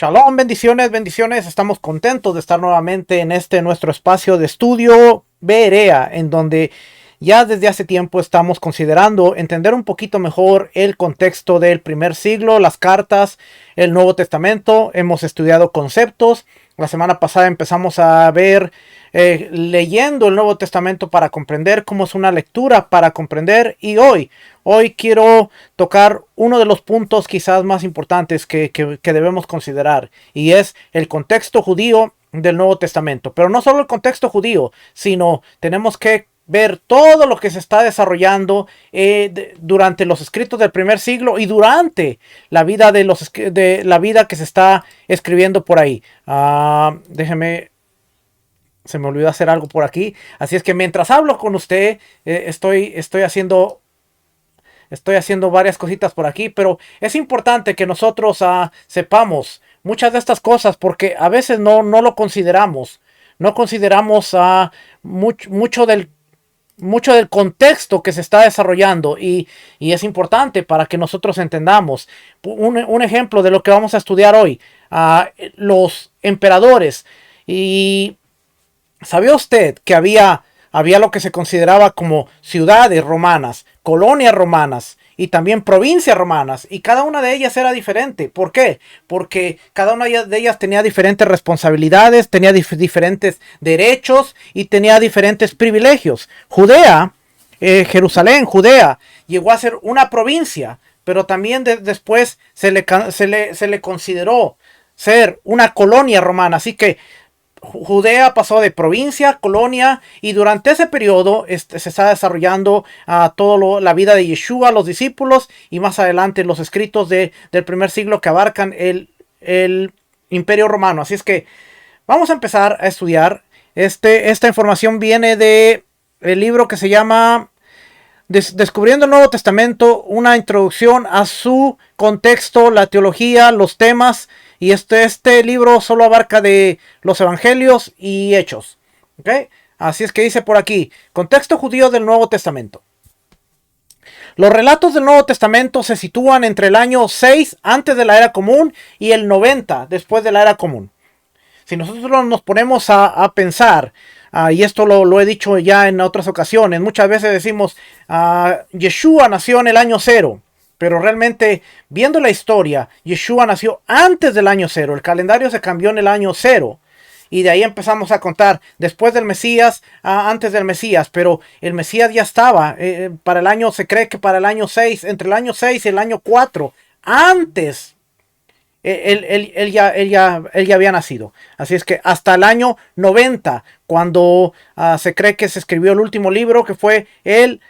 Shalom, bendiciones, bendiciones. Estamos contentos de estar nuevamente en este nuestro espacio de estudio Berea, en donde ya desde hace tiempo estamos considerando entender un poquito mejor el contexto del primer siglo, las cartas, el Nuevo Testamento. Hemos estudiado conceptos. La semana pasada empezamos a ver leyendo el Nuevo Testamento para comprender cómo es una lectura para comprender. Y hoy quiero tocar uno de los puntos quizás más importantes que debemos considerar, y es el contexto judío del Nuevo Testamento. Pero no solo el contexto judío, sino tenemos que ver todo lo que se está desarrollando durante los escritos del primer siglo y durante la vida de la vida que se está escribiendo por ahí. Déjeme, se me olvidó hacer algo por aquí. Así es que mientras hablo con usted, estoy haciendo varias cositas por aquí, pero es importante que nosotros sepamos muchas de estas cosas, porque a veces no lo consideramos. No consideramos mucho del contexto que se está desarrollando, y es importante para que nosotros entendamos. Un ejemplo de lo que vamos a estudiar hoy, los emperadores. Y ¿sabía usted que había lo que se consideraba como ciudades romanas, colonias romanas y también provincias romanas? Y cada una de ellas era diferente. ¿Por qué? Porque cada una de ellas tenía diferentes responsabilidades, tenía diferentes derechos y tenía diferentes privilegios. Judea, Jerusalén, Judea, llegó a ser una provincia, pero también después se le consideró ser una colonia romana. Así que Judea pasó de provincia, colonia, y durante ese periodo se está desarrollando la vida de Yeshua, los discípulos, y más adelante los escritos del primer siglo que abarcan el Imperio Romano. Así es que vamos a empezar a estudiar. Esta información viene de el libro que se llama Descubriendo el Nuevo Testamento, una introducción a su contexto, la teología, los temas. Y este libro solo abarca de los evangelios y hechos. ¿Okay? Así es que dice por aquí, contexto judío del Nuevo Testamento. Los relatos del Nuevo Testamento se sitúan entre el año 6 antes de la era común y el 90 después de la era común. Si nosotros nos ponemos a pensar, y esto lo he dicho ya en otras ocasiones, muchas veces decimos, Yeshua nació en el año 0. Pero realmente, viendo la historia, Yeshua nació antes del año 0. El calendario se cambió en el año 0. Y de ahí empezamos a contar después del Mesías, antes del Mesías. Pero el Mesías ya estaba. Se cree que para el año 6, entre el año 6 y el año 4, antes, él ya había nacido. Así es que hasta el año 90, cuando se cree que se escribió el último libro, que fue el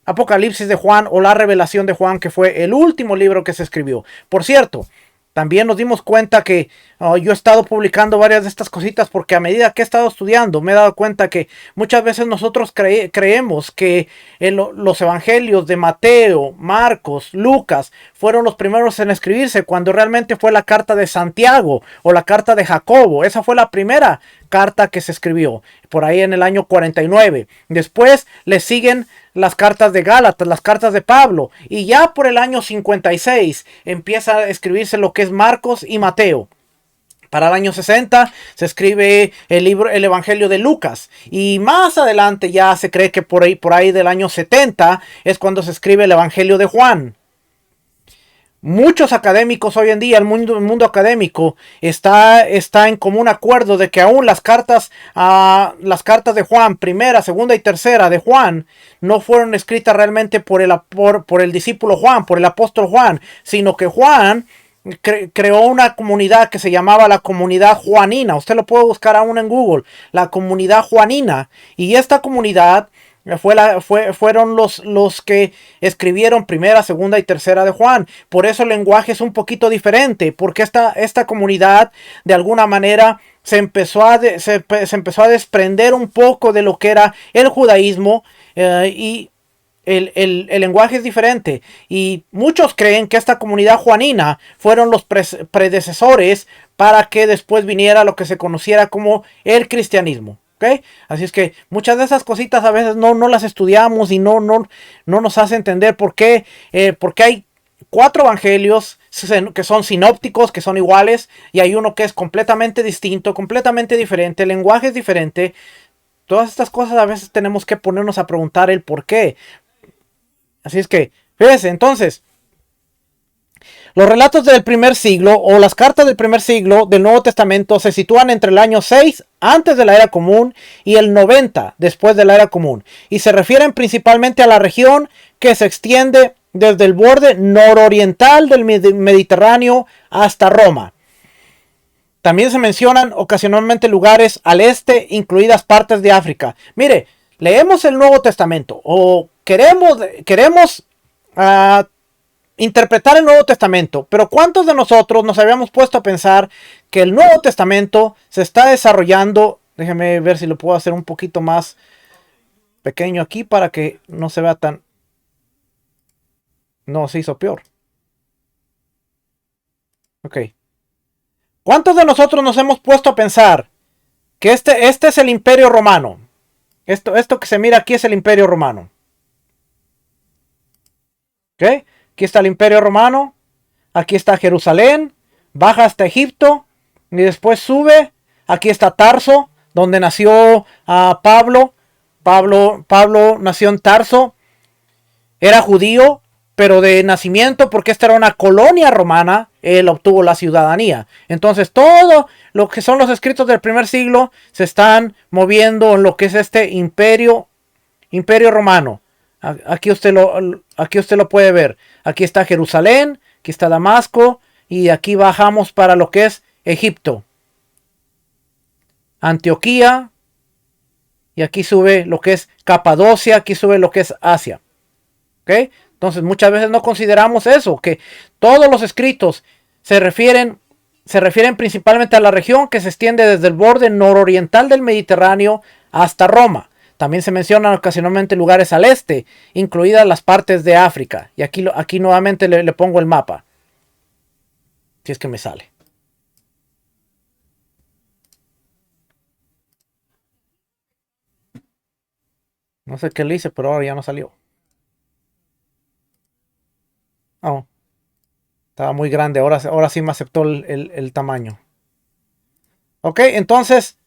Apocalipsis de Juan, o la Revelación de Juan, que fue el último libro que se escribió. Por cierto, también nos dimos cuenta que yo he estado publicando varias de estas cositas, porque a medida que he estado estudiando me he dado cuenta que muchas veces nosotros creemos que los evangelios de Mateo, Marcos, Lucas fueron los primeros en escribirse, cuando realmente fue la carta de Santiago o la carta de Jacobo. Esa fue la primera carta que se escribió por ahí en el año 49. Después le siguen las cartas de Gálatas, las cartas de Pablo, y ya por el año 56 empieza a escribirse lo que es Marcos y Mateo. Para el año 60 se escribe el Evangelio de Lucas, y más adelante ya se cree que por ahí del año 70 es cuando se escribe el Evangelio de Juan. Muchos académicos hoy en día, el mundo académico está en común acuerdo de que aún las cartas de Juan, primera, segunda y tercera de Juan, no fueron escritas realmente por el discípulo Juan, por el apóstol Juan, sino que Juan creó una comunidad que se llamaba la comunidad juanina. Usted lo puede buscar aún en Google, la comunidad juanina. Y esta comunidad fueron los que escribieron primera, segunda y tercera de Juan. Por eso el lenguaje es un poquito diferente, porque esta comunidad de alguna manera se empezó a desprender un poco de lo que era el judaísmo, y el lenguaje es diferente. Y muchos creen que esta comunidad juanina fueron los predecesores para que después viniera lo que se conociera como el cristianismo. ¿Okay? Así es que muchas de esas cositas a veces no las estudiamos, y no nos hace entender por qué hay 4 evangelios que son sinópticos, que son iguales, y hay uno que es completamente distinto, completamente diferente, el lenguaje es diferente. Todas estas cosas a veces tenemos que ponernos a preguntar el por qué. Así es que, fíjense, entonces, los relatos del primer siglo o las cartas del primer siglo del Nuevo Testamento se sitúan entre el año 6 antes de la era común y el 90 después de la era común, y se refieren principalmente a la región que se extiende desde el borde nororiental del Mediterráneo hasta Roma. También se mencionan ocasionalmente lugares al este, incluidas partes de África. Mire, leemos el Nuevo Testamento o queremos interpretar el Nuevo Testamento, pero ¿cuántos de nosotros nos habíamos puesto a pensar que el Nuevo Testamento se está desarrollando? Déjeme ver si lo puedo hacer un poquito más pequeño aquí para que no se vea tan... No, se hizo peor. Ok. ¿Cuántos de nosotros nos hemos puesto a pensar que este es el Imperio Romano? Esto que se mira aquí es el Imperio Romano. ¿Ok? Aquí está el Imperio Romano. Aquí está Jerusalén. Baja hasta Egipto. Y después sube. Aquí está Tarso, donde nació Pablo. Pablo nació en Tarso. Era judío, pero de nacimiento, porque esta era una colonia romana, él obtuvo la ciudadanía. Entonces todo lo que son los escritos del primer siglo se están moviendo en lo que es este imperio romano. Aquí usted lo puede ver. Aquí está Jerusalén, aquí está Damasco, y aquí bajamos para lo que es Egipto, Antioquía, y aquí sube lo que es Capadocia, aquí sube lo que es Asia. ¿Ok? Entonces muchas veces no consideramos eso, que todos los escritos se refieren principalmente a la región que se extiende desde el borde nororiental del Mediterráneo hasta Roma. También se mencionan ocasionalmente lugares al este, incluidas las partes de África. Y aquí nuevamente le pongo el mapa, si es que me sale. No sé qué le hice, pero ahora ya no salió. Oh, estaba muy grande, ahora sí me aceptó el tamaño. Ok, entonces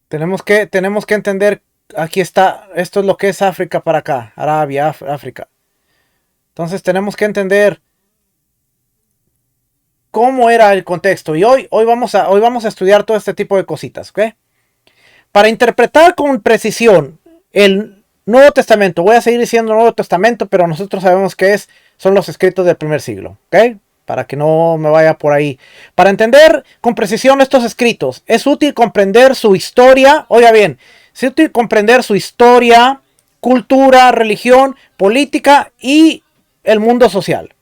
tenemos que entender, aquí está, esto es lo que es África para acá, Arabia, África. Entonces tenemos que entender cómo era el contexto. Y hoy vamos a estudiar todo este tipo de cositas, ¿ok? Para interpretar con precisión el Nuevo Testamento, voy a seguir diciendo Nuevo Testamento, pero nosotros sabemos que son los escritos del primer siglo, ¿ok? Para que no me vaya por ahí. Para entender con precisión estos escritos, es útil comprender su historia. Oiga bien, es útil comprender su historia, cultura, religión, política y el mundo social.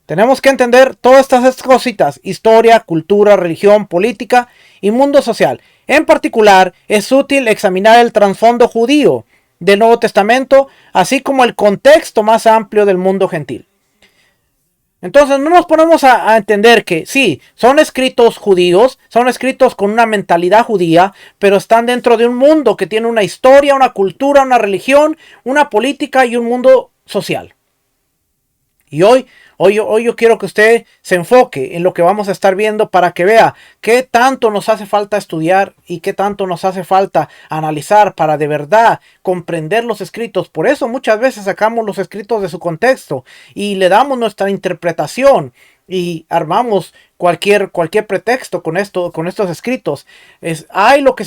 Tenemos que entender todas estas cositas: historia, cultura, religión, política y mundo social. En particular, es útil examinar el trasfondo judío del Nuevo Testamento, así como el contexto más amplio del mundo gentil. Entonces no nos ponemos a entender que sí, son escritos judíos, son escritos con una mentalidad judía, pero están dentro de un mundo que tiene una historia, una cultura, una religión, una política y un mundo social. Y hoy yo quiero que usted se enfoque en lo que vamos a estar viendo para que vea qué tanto nos hace falta estudiar y qué tanto nos hace falta analizar para de verdad comprender los escritos. Por eso muchas veces sacamos los escritos de su contexto y le damos nuestra interpretación y armamos cualquier pretexto con estos escritos. Hay lo que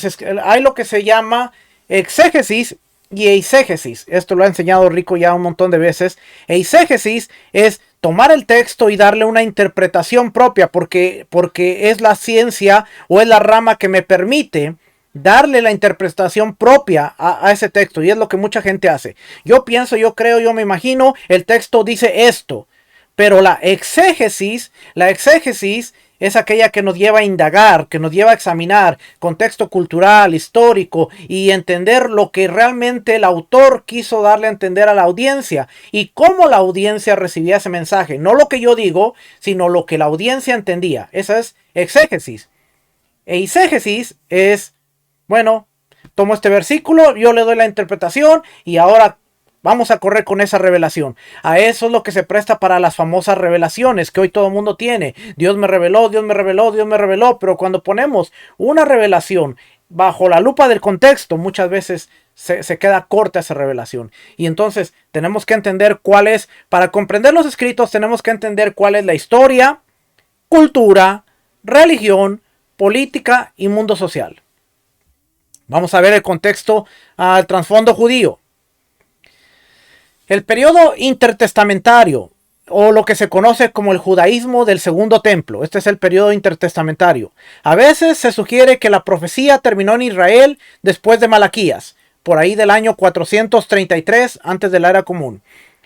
se llama exégesis y eisegesis. Esto lo ha enseñado Rico ya un montón de veces. Eisegesis es tomar el texto y darle una interpretación propia, porque es la ciencia o es la rama que me permite darle la interpretación propia a ese texto, y es lo que mucha gente hace. Yo pienso, yo creo, yo me imagino, el texto dice esto, pero la exégesis es aquella que nos lleva a indagar, que nos lleva a examinar contexto cultural, histórico y entender lo que realmente el autor quiso darle a entender a la audiencia y cómo la audiencia recibía ese mensaje. No lo que yo digo, sino lo que la audiencia entendía. Esa es exégesis. Eisegesis es, bueno, tomo este versículo, yo le doy la interpretación y ahora vamos a correr con esa revelación. A eso es lo que se presta para las famosas revelaciones que hoy todo el mundo tiene. Dios me reveló, Dios me reveló, Dios me reveló. Pero cuando ponemos una revelación bajo la lupa del contexto, muchas veces se queda corta esa revelación. Y entonces tenemos que entender cuál es, para comprender los escritos, tenemos que entender cuál es la historia, cultura, religión, política y mundo social. Vamos a ver el contexto, el trasfondo judío. El periodo intertestamentario, o lo que se conoce como el judaísmo del segundo templo. Este es el periodo intertestamentario. A veces se sugiere que la profecía terminó en Israel después de Malaquías, por ahí del año 433 antes de la era común.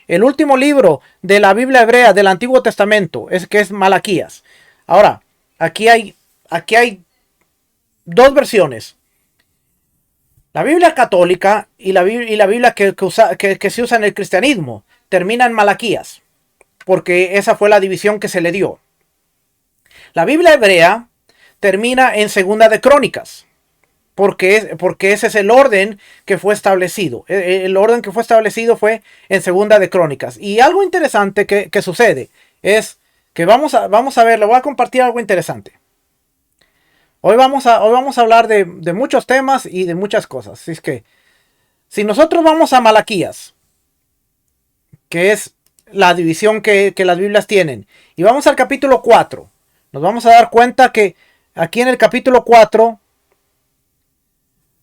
El último libro de la Biblia hebrea del Antiguo Testamento es Malaquías. Ahora, aquí hay dos versiones. La Biblia católica y la Biblia que se usa en el cristianismo termina en Malaquías, porque esa fue la división que se le dio. La Biblia hebrea termina en Segunda de Crónicas, porque ese es el orden que fue establecido. El orden que fue establecido fue en Segunda de Crónicas. Y algo interesante que sucede es que vamos a ver, le voy a compartir algo interesante. Hoy vamos a hablar de muchos temas y de muchas cosas. Así es que, si nosotros vamos a Malaquías, que es la división que las Biblias tienen, y vamos al capítulo 4, nos vamos a dar cuenta que aquí en el capítulo 4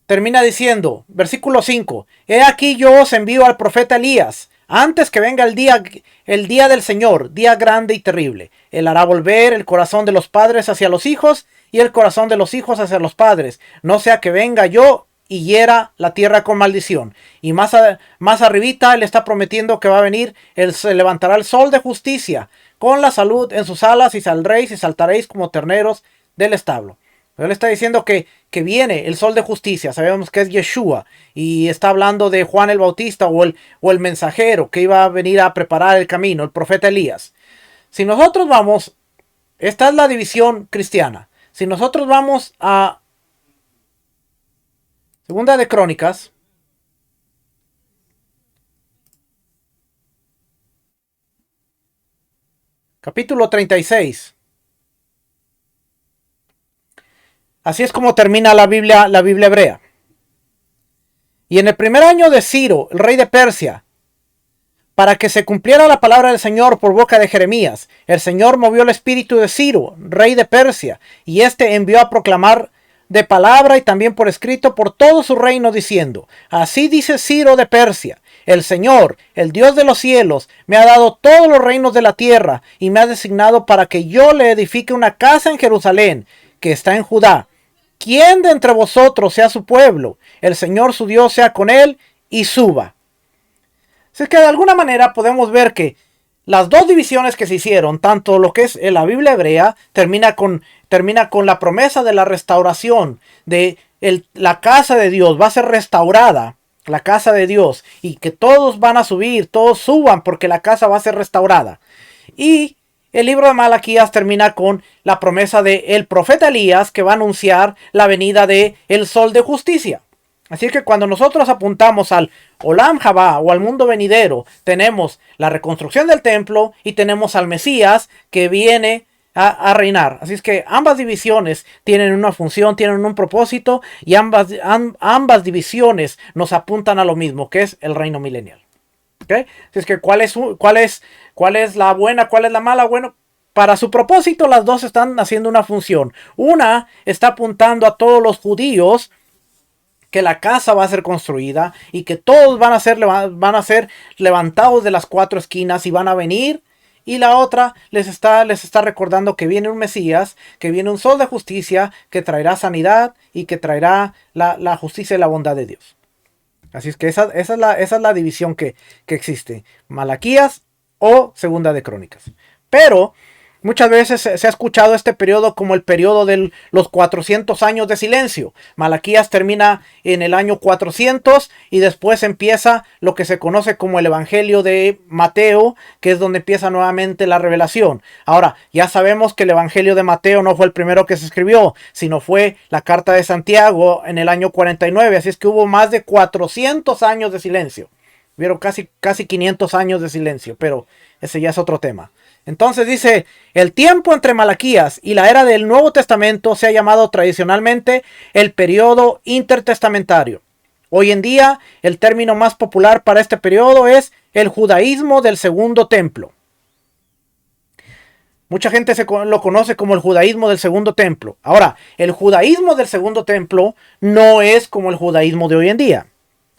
termina diciendo, versículo 5, he aquí yo os envío al profeta Elías, antes que venga el día del Señor, día grande y terrible. Él hará volver el corazón de los padres hacia los hijos y el corazón de los hijos hacia los padres, no sea que venga yo y hiera la tierra con maldición. Y más arribita él está prometiendo que va a venir, se levantará el sol de justicia con la salud en sus alas y saldréis y saltaréis como terneros del establo. Él está diciendo que viene el sol de justicia. Sabemos que es Yeshua. Y está hablando de Juan el Bautista o el mensajero que iba a venir a preparar el camino, el profeta Elías. Si nosotros vamos, esta es la división cristiana. Si nosotros vamos a Segunda de Crónicas, capítulo 36. Así es como termina la Biblia hebrea. Y en el primer año de Ciro, el rey de Persia, para que se cumpliera la palabra del Señor por boca de Jeremías, el Señor movió el espíritu de Ciro, rey de Persia, y éste envió a proclamar de palabra y también por escrito por todo su reino, diciendo, así dice Ciro de Persia, el Señor, el Dios de los cielos, me ha dado todos los reinos de la tierra, y me ha designado para que yo le edifique una casa en Jerusalén, que está en Judá. ¿Quién de entre vosotros sea su pueblo? El Señor su Dios sea con él y suba. Así que de alguna manera podemos ver que las dos divisiones que se hicieron, tanto lo que es la Biblia hebrea, termina con la promesa de la restauración de la casa de Dios. Va a ser restaurada la casa de Dios y que todos van a subir, todos suban porque la casa va a ser restaurada. Y el libro de Malaquías termina con la promesa de el profeta Elías que va a anunciar la venida de el sol de justicia. Así que cuando nosotros apuntamos al Olam Jabá o al mundo venidero, tenemos la reconstrucción del templo y tenemos al Mesías que viene a reinar. Así es que ambas divisiones tienen una función, tienen un propósito y ambas divisiones nos apuntan a lo mismo, que es el reino milenial. ¿Okay? Así es que ¿cuál es la buena, cuál es la mala? Bueno, para su propósito las dos están haciendo una función. Una está apuntando a todos los judíos que la casa va a ser construida y que todos van a ser levantados de las cuatro esquinas y van a venir. Y la otra les está recordando que viene un Mesías, que viene un sol de justicia, que traerá sanidad y que traerá la justicia y la bondad de Dios. Así es que esa es la división que existe. Malaquías o Segunda de Crónicas. Pero muchas veces se ha escuchado este periodo como el periodo de los 400 años de silencio. Malaquías termina en el año 400 y después empieza lo que se conoce como el Evangelio de Mateo, que es donde empieza nuevamente la revelación. Ahora, ya sabemos que el Evangelio de Mateo no fue el primero que se escribió, sino fue la carta de Santiago en el año 49. Así es que hubo más de 400 años de silencio. Hubieron casi 500 años de silencio, pero ese ya es otro tema. Entonces dice, el tiempo entre Malaquías y la era del Nuevo Testamento se ha llamado tradicionalmente el periodo intertestamentario. Hoy en día, el término más popular para este periodo es el judaísmo del Segundo Templo. Mucha gente lo conoce como el judaísmo del Segundo Templo. Ahora, el judaísmo del Segundo Templo no es como el judaísmo de hoy en día.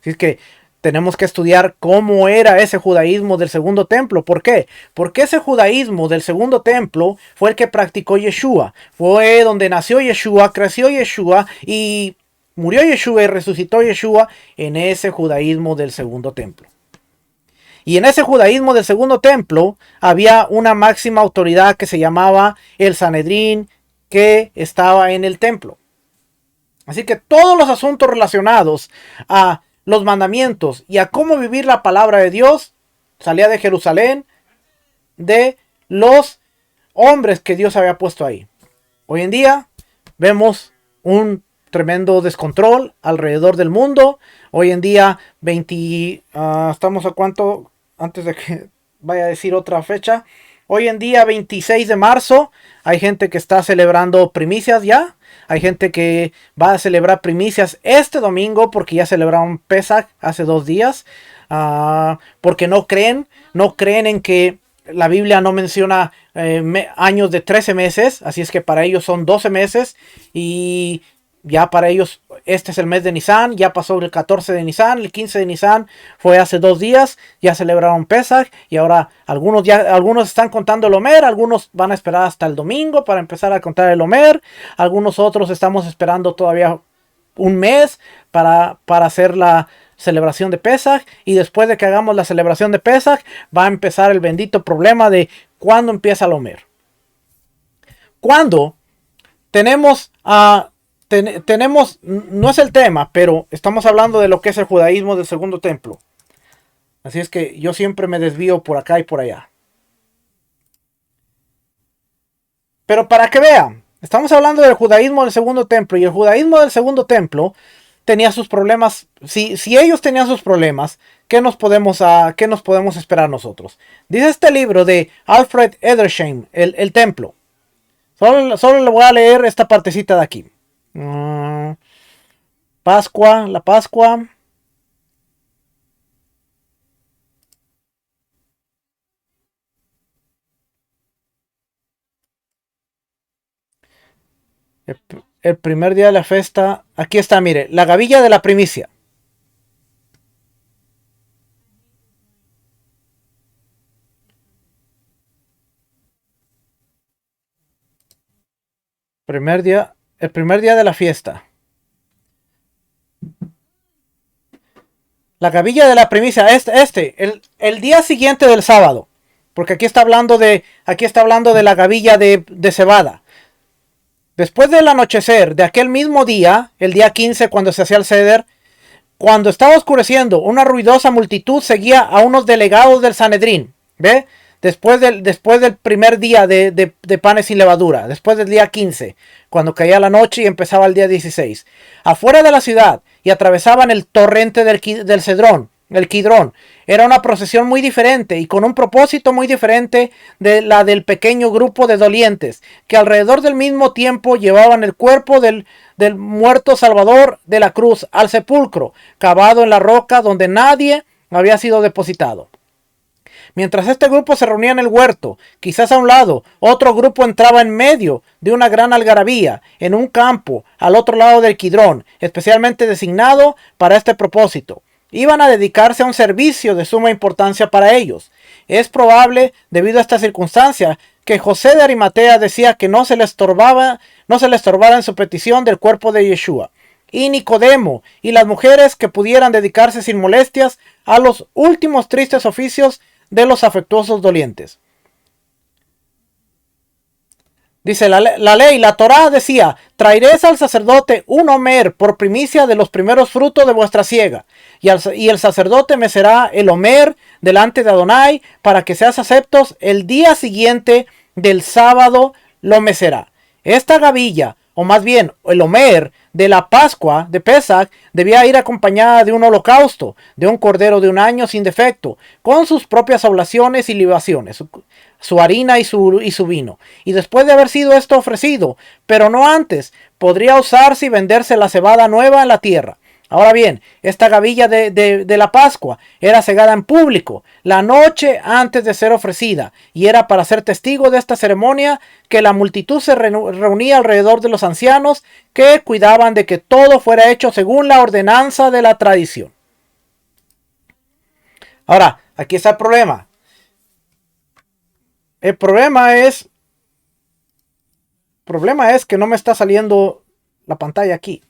Así es que tenemos que estudiar cómo era ese judaísmo del Segundo Templo. ¿Por qué? Porque ese judaísmo del Segundo Templo fue el que practicó Yeshua. Fue donde nació Yeshua, creció Yeshua y murió Yeshua y resucitó Yeshua en ese judaísmo del Segundo Templo. Y en ese judaísmo del Segundo Templo había una máxima autoridad que se llamaba el Sanedrín, que estaba en el templo. Así que todos los asuntos relacionados a los mandamientos y a cómo vivir la palabra de Dios salía de Jerusalén, de los hombres que Dios había puesto ahí. Hoy en día vemos un tremendo descontrol alrededor del mundo. Hoy en día estamos a cuánto, antes de que vaya a decir otra fecha, hoy en día 26 de marzo hay gente que está celebrando primicias ya. Hay gente que va a celebrar primicias este domingo porque ya celebraron Pesach hace 2 días. Porque no creen en que la Biblia no menciona años de 13 meses. Así es que para ellos son 12 meses. Y ya para ellos este es el mes de Nisan. Ya pasó el 14 de Nisan. El 15 de Nisan fue hace 2 días. Ya celebraron Pesach. Y ahora algunos están contando el Omer. Algunos van a esperar hasta el domingo para empezar a contar el Omer. Algunos otros estamos esperando todavía un mes para hacer la celebración de Pesach. Y después de que hagamos la celebración de Pesach, va a empezar el bendito problema de cuándo empieza el Omer. Cuando tenemos no es el tema, pero estamos hablando de lo que es el judaísmo del Segundo Templo. Así es que yo siempre me desvío por acá y por allá. Pero para que vean, estamos hablando del judaísmo del Segundo Templo, y el judaísmo del Segundo Templo tenía sus problemas. Si ellos tenían sus problemas, ¿qué nos podemos esperar nosotros? Dice este libro de Alfred Edersheim, el Templo. Solo le voy a leer esta partecita de aquí. La Pascua. El primer día de la fiesta. Aquí está, mire, la gavilla de la primicia. El primer día de la fiesta. La gavilla de la primicia, el día siguiente del sábado. Porque aquí está hablando de la gavilla de cebada. Después del anochecer de aquel mismo día, el día 15, cuando se hacía el ceder, cuando estaba oscureciendo, una ruidosa multitud seguía a unos delegados del Sanedrín. ¿Ve? Después del primer día de panes sin levadura, después del día 15, cuando caía la noche y empezaba el día 16, afuera de la ciudad, y atravesaban el torrente del Cedrón, el Kidrón. Era una procesión muy diferente y con un propósito muy diferente de la del pequeño grupo de dolientes, que alrededor del mismo tiempo llevaban el cuerpo del muerto Salvador de la cruz al sepulcro, cavado en la roca donde nadie había sido depositado. Mientras este grupo se reunía en el huerto, quizás a un lado, otro grupo entraba en medio de una gran algarabía, en un campo, al otro lado del Kidrón, especialmente designado para este propósito. Iban a dedicarse a un servicio de suma importancia para ellos. Es probable, debido a esta circunstancia, que José de Arimatea decía que no se le estorbara en su petición del cuerpo de Yeshua. Y Nicodemo y las mujeres que pudieran dedicarse sin molestias a los últimos tristes oficios de los afectuosos dolientes. Dice la ley, la Torá decía: traeréis al sacerdote un homer por primicia de los primeros frutos de vuestra siega, y el sacerdote mecerá el homer delante de Adonai, para que seas aceptos el día siguiente del sábado lo mecerá. Esta gavilla o más bien el Omer de la Pascua de Pesach, debía ir acompañada de un holocausto, de un cordero de un año sin defecto, con sus propias oblaciones y libaciones, su harina y su vino. Y después de haber sido esto ofrecido, pero no antes, podría usarse y venderse la cebada nueva en la tierra. Ahora bien, esta gavilla de la Pascua era segada en público la noche antes de ser ofrecida, y era para ser testigo de esta ceremonia que la multitud se reunía alrededor de los ancianos que cuidaban de que todo fuera hecho según la ordenanza de la tradición. Ahora, aquí está el problema. El problema es que no me está saliendo la pantalla aquí.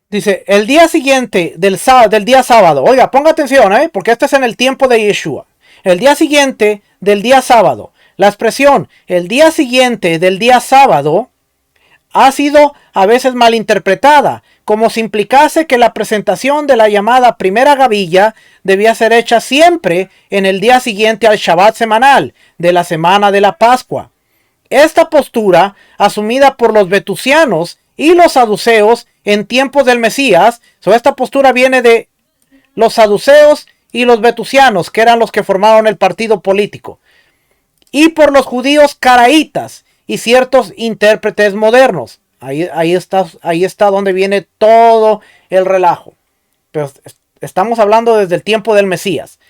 Dice, el día siguiente del día sábado. Oiga, ponga atención, porque este es en el tiempo de Yeshua. El día siguiente del día sábado. La expresión, el día siguiente del día sábado, ha sido a veces malinterpretada, como si implicase que la presentación de la llamada primera gavilla debía ser hecha siempre en el día siguiente al Shabbat semanal de la semana de la Pascua. Esta postura, asumida por los vetusianos y los saduceos en tiempos del Mesías, esta postura viene de los saduceos y los vetusianos, que eran los que formaron el partido político, y por los judíos caraítas y ciertos intérpretes modernos. Ahí está donde viene todo el relajo. Pero estamos hablando desde el tiempo del Mesías.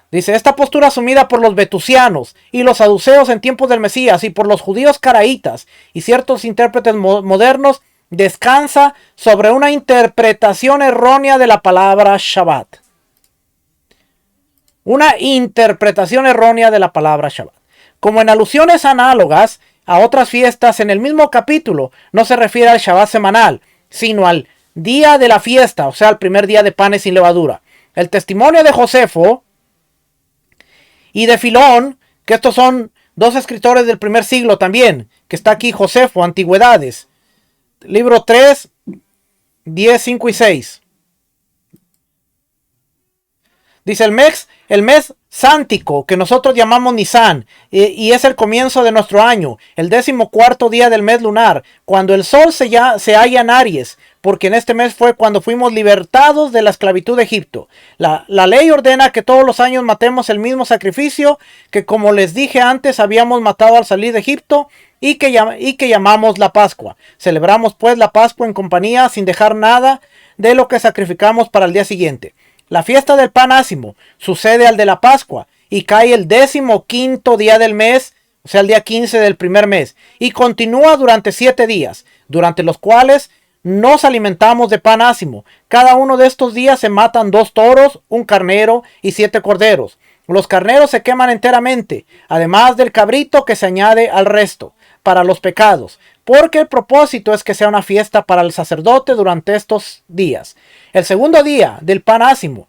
Dice, esta postura asumida por los vetusianos y los saduceos en tiempos del Mesías y por los judíos caraítas y ciertos intérpretes modernos descansa sobre una interpretación errónea de la palabra Shabbat. Una interpretación errónea de la palabra Shabbat. Como en alusiones análogas a otras fiestas en el mismo capítulo, no se refiere al Shabbat semanal, sino al día de la fiesta, o sea, el primer día de panes sin levadura. El testimonio de Josefo y de Filón, que estos son dos escritores del primer siglo también, que está aquí Josefo, Antigüedades, libro 3, 10, 5 y 6. Dice el mes sántico, que nosotros llamamos Nisan, y es el comienzo de nuestro año, el 14º día del mes lunar, cuando el sol se halla en Aries, porque en este mes fue cuando fuimos libertados de la esclavitud de Egipto. La ley ordena que todos los años matemos el mismo sacrificio que, como les dije antes, habíamos matado al salir de Egipto, y que llamamos la Pascua. Celebramos pues la Pascua en compañía, sin dejar nada de lo que sacrificamos para el día siguiente. La fiesta del pan ácimo sucede al de la Pascua y cae el 15º día del mes, o sea, el día 15 del primer mes, y continúa durante 7 días, durante los cuales nos alimentamos de pan ácimo. Cada uno de estos días se matan 2 toros, un carnero y 7 corderos. Los carneros se queman enteramente, además del cabrito que se añade al resto, para los pecados, porque el propósito es que sea una fiesta para el sacerdote durante estos días. El segundo día del pan ácimo,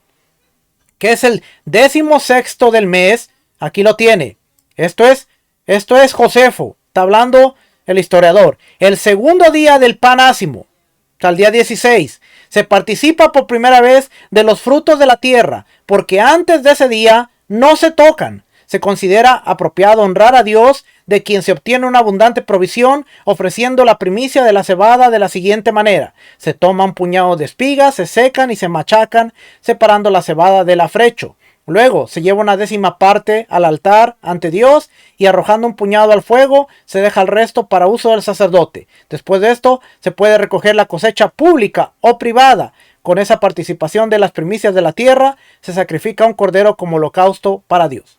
que es el 16º del mes, aquí lo tiene. Esto es Josefo, está hablando el historiador. El segundo día del pan ácimo, hasta el día 16, se participa por primera vez de los frutos de la tierra, porque antes de ese día no se tocan. Se considera apropiado honrar a Dios, de quien se obtiene una abundante provisión, ofreciendo la primicia de la cebada de la siguiente manera. Se toma un puñado de espigas, se secan y se machacan, separando la cebada del afrecho. Luego se lleva una 10ª parte al altar ante Dios, y arrojando un puñado al fuego, se deja el resto para uso del sacerdote. Después de esto, se puede recoger la cosecha pública o privada. Con esa participación de las primicias de la tierra, se sacrifica un cordero como holocausto para Dios.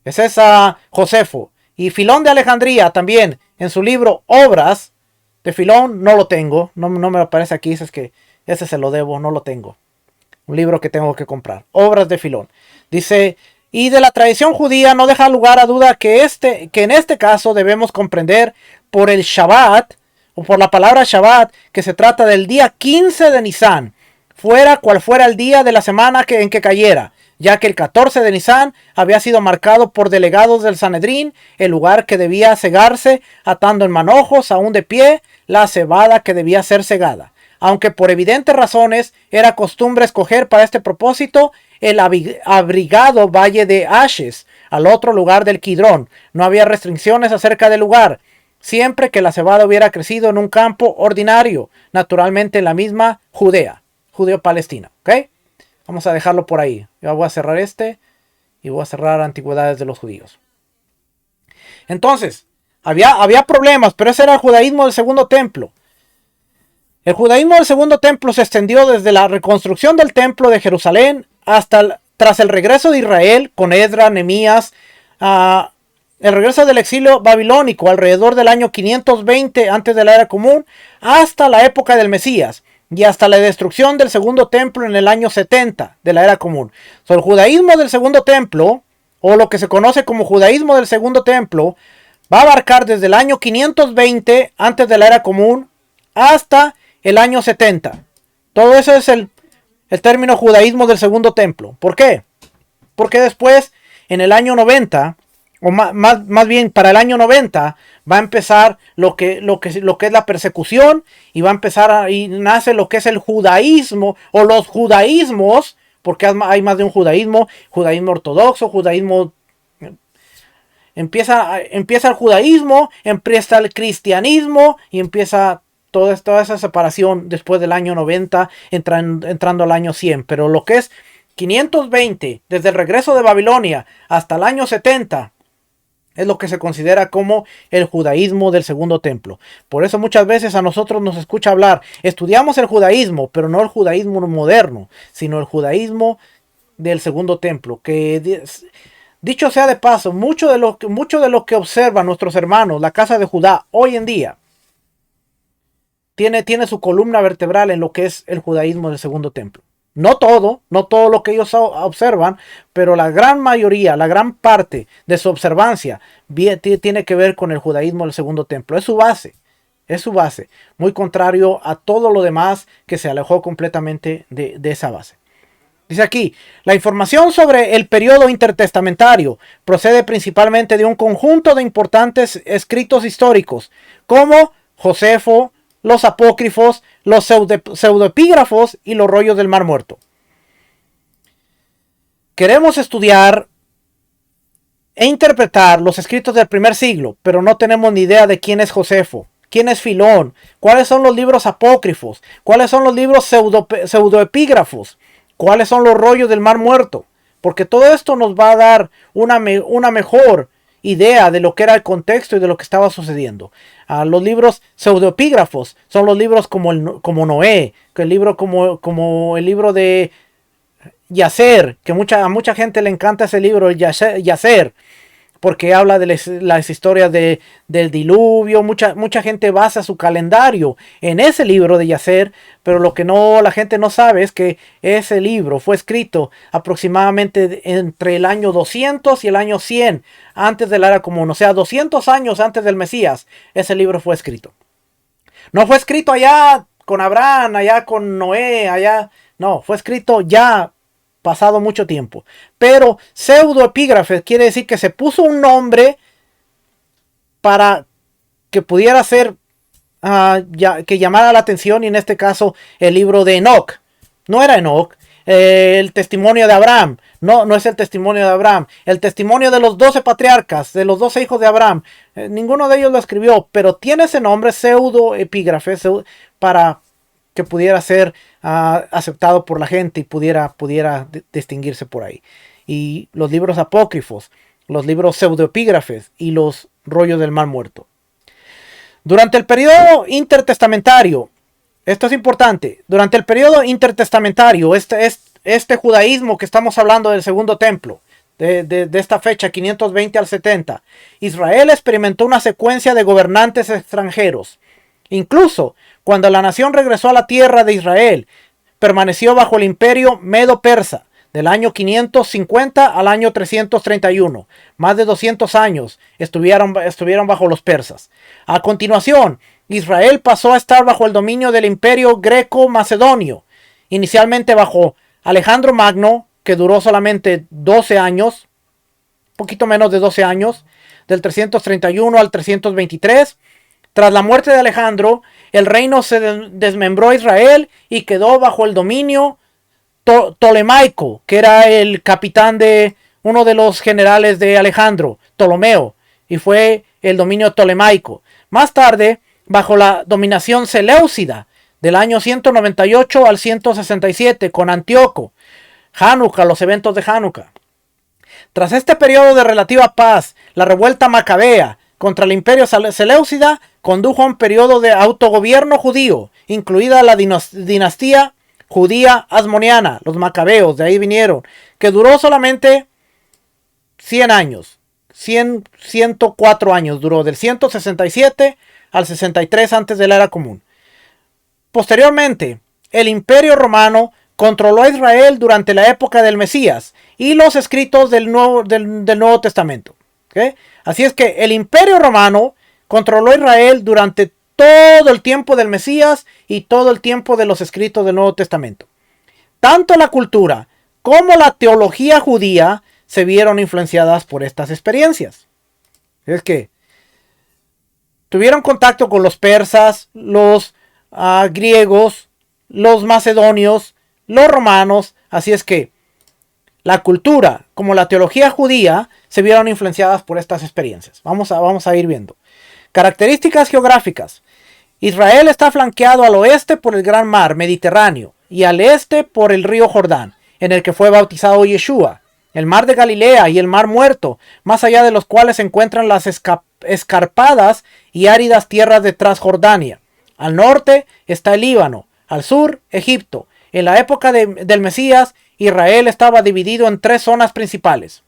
Es esa Josefo. Y Filón de Alejandría también, en su libro Obras de Filón, no lo tengo, no me aparece aquí, es que ese se lo debo, no lo tengo. Un libro que tengo que comprar. Obras de Filón. Dice, y de la tradición judía no deja lugar a duda que en este caso debemos comprender por el Shabbat, o por la palabra Shabbat, que se trata del día 15 de Nisan, fuera cual fuera el día de la semana en que cayera, ya que el 14 de Nisan había sido marcado por delegados del Sanedrín, el lugar que debía segarse, atando en manojos, aún de pie, la cebada que debía ser segada. Aunque por evidentes razones era costumbre escoger para este propósito el abrigado valle de Ashes, al otro lugar del Kidrón. No había restricciones acerca del lugar, siempre que la cebada hubiera crecido en un campo ordinario, naturalmente en la misma Judea, Judeo-Palestina. ¿Ok? Vamos a dejarlo por ahí. Ya voy a cerrar este y voy a cerrar Antigüedades de los Judíos. Entonces, había problemas, pero ese era el judaísmo del segundo templo. El judaísmo del segundo templo se extendió desde la reconstrucción del templo de Jerusalén hasta tras el regreso de Israel con Esdras, Nehemías, el regreso del exilio babilónico alrededor del año 520 antes de la era común, hasta la época del Mesías y hasta la destrucción del segundo templo en el año 70 de la era común. El judaísmo del segundo templo, o lo que se conoce como judaísmo del segundo templo, va a abarcar desde el año 520 antes de la era común hasta el año 70. Todo eso es el término judaísmo del segundo templo. ¿Por qué? Porque después, en el año 90, o más bien para el año 90, va a empezar lo que es la persecución, y va a empezar y nace lo que es el judaísmo o los judaísmos, porque hay más de un judaísmo: judaísmo ortodoxo, judaísmo. Empieza el judaísmo, empieza el cristianismo y empieza toda esa separación después del año 90, entrando al año 100. Pero lo que es 520, desde el regreso de Babilonia hasta el año 70, es lo que se considera como el judaísmo del segundo templo. Por eso muchas veces a nosotros nos escucha hablar, estudiamos el judaísmo, pero no el judaísmo moderno, sino el judaísmo del segundo templo. Que dicho sea de paso, mucho de lo que observan nuestros hermanos, la casa de Judá, hoy en día, tiene su columna vertebral en lo que es el judaísmo del segundo templo. No todo lo que ellos observan, pero la gran mayoría, la gran parte de su observancia tiene que ver con el judaísmo del segundo templo. Es su base, muy contrario a todo lo demás que se alejó completamente de esa base. Dice aquí, la información sobre el periodo intertestamentario procede principalmente de un conjunto de importantes escritos históricos, como Josefo, los apócrifos, los pseudoepígrafos y los rollos del Mar Muerto. Queremos estudiar e interpretar los escritos del primer siglo, pero no tenemos ni idea de quién es Josefo, quién es Filón, cuáles son los libros apócrifos, cuáles son los libros pseudoepígrafos, cuáles son los rollos del Mar Muerto, porque todo esto nos va a dar una mejor idea de lo que era el contexto y de lo que estaba sucediendo. Los libros pseudoepígrafos son los libros como Noé, el libro como el libro de Yacer, que a mucha gente le encanta ese libro, Yacer, porque habla de las historias del diluvio. Mucha gente basa su calendario en ese libro de Yacer, pero lo que la gente no sabe es que ese libro fue escrito aproximadamente entre el año 200 y el año 100 antes de la era común, o sea, 200 años antes del Mesías. Ese libro fue escrito. No fue escrito allá con Abraham, allá con Noé, no, fue escrito ya pasado mucho tiempo. Pero pseudoepígrafes quiere decir que se puso un nombre para que pudiera ser que llamara la atención, y en este caso el libro de Enoch. No era Enoch. El testimonio de Abraham. No es el testimonio de Abraham. El testimonio de los 12 patriarcas, de los 12 hijos de Abraham. Ninguno de ellos lo escribió, pero tiene ese nombre, pseudoepígrafes, para que pudiera ser aceptado por la gente y pudiera distinguirse por ahí. Y los libros apócrifos, los libros pseudoepígrafes y los rollos del Mar Muerto. Durante el periodo intertestamentario, esto es importante, durante el periodo intertestamentario, este judaísmo que estamos hablando del segundo templo, de esta fecha 520 al 70, Israel experimentó una secuencia de gobernantes extranjeros. Incluso cuando la nación regresó a la tierra de Israel, permaneció bajo el imperio medo-persa del año 550 al año 331. Más de 200 años estuvieron bajo los persas. A continuación, Israel pasó a estar bajo el dominio del imperio greco-macedonio, inicialmente bajo Alejandro Magno, que duró solamente 12 años, poquito menos de 12 años, del 331 al 323. Tras la muerte de Alejandro, el reino se desmembró a Israel y quedó bajo el dominio tolemaico, que era el capitán de uno de los generales de Alejandro, Ptolomeo, y fue el dominio tolemaico. Más tarde, bajo la dominación seleucida, del año 198 al 167, con Antíoco, Hanukkah, los eventos de Hanukkah. Tras este periodo de relativa paz, la revuelta macabea contra el imperio seleucida condujo a un periodo de autogobierno judío, incluida la dinastía judía asmoniana, los macabeos, de ahí vinieron, que duró solamente 100 años, 104 años duró, del 167 al 63 antes de la era común. Posteriormente, el imperio romano controló a Israel durante la época del Mesías y los escritos del Nuevo Testamento. ¿Okay? Así es que el imperio romano controló a Israel durante todo el tiempo del Mesías y todo el tiempo de los escritos del Nuevo Testamento. Tanto la cultura como la teología judía se vieron influenciadas por estas experiencias. Es que tuvieron contacto con los persas, los griegos, los macedonios, los romanos. Así es que la cultura como la teología judía se vieron influenciadas por estas experiencias. Vamos a ir viendo. Características geográficas. Israel está flanqueado al oeste por el Gran Mar Mediterráneo y al este por el río Jordán, en el que fue bautizado Yeshua, el mar de Galilea y el mar Muerto, más allá de los cuales se encuentran las escarpadas y áridas tierras de Transjordania. Al norte está el Líbano, al sur Egipto. En la época del Mesías, Israel estaba dividido en tres zonas principales.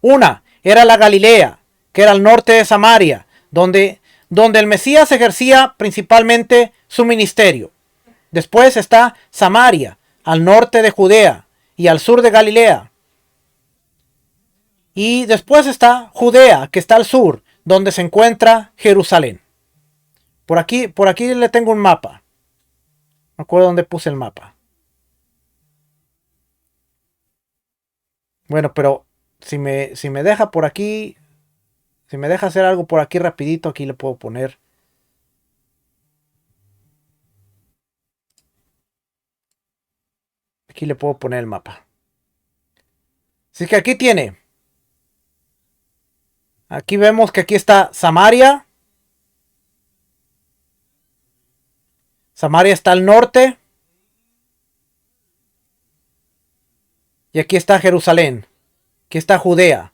Una era la Galilea, que era al norte de Samaria, donde el Mesías ejercía principalmente su ministerio. Después está Samaria, al norte de Judea y al sur de Galilea. Y después está Judea, que está al sur, donde se encuentra Jerusalén. Por aquí le tengo un mapa. Me acuerdo dónde puse el mapa. Bueno, pero si me deja por aquí, si me deja hacer algo por aquí rapidito, aquí le puedo poner. Aquí le puedo poner el mapa. Así que aquí tiene. Aquí vemos que aquí está Samaria. Samaria está al norte. Y aquí está Jerusalén. Aquí está Judea.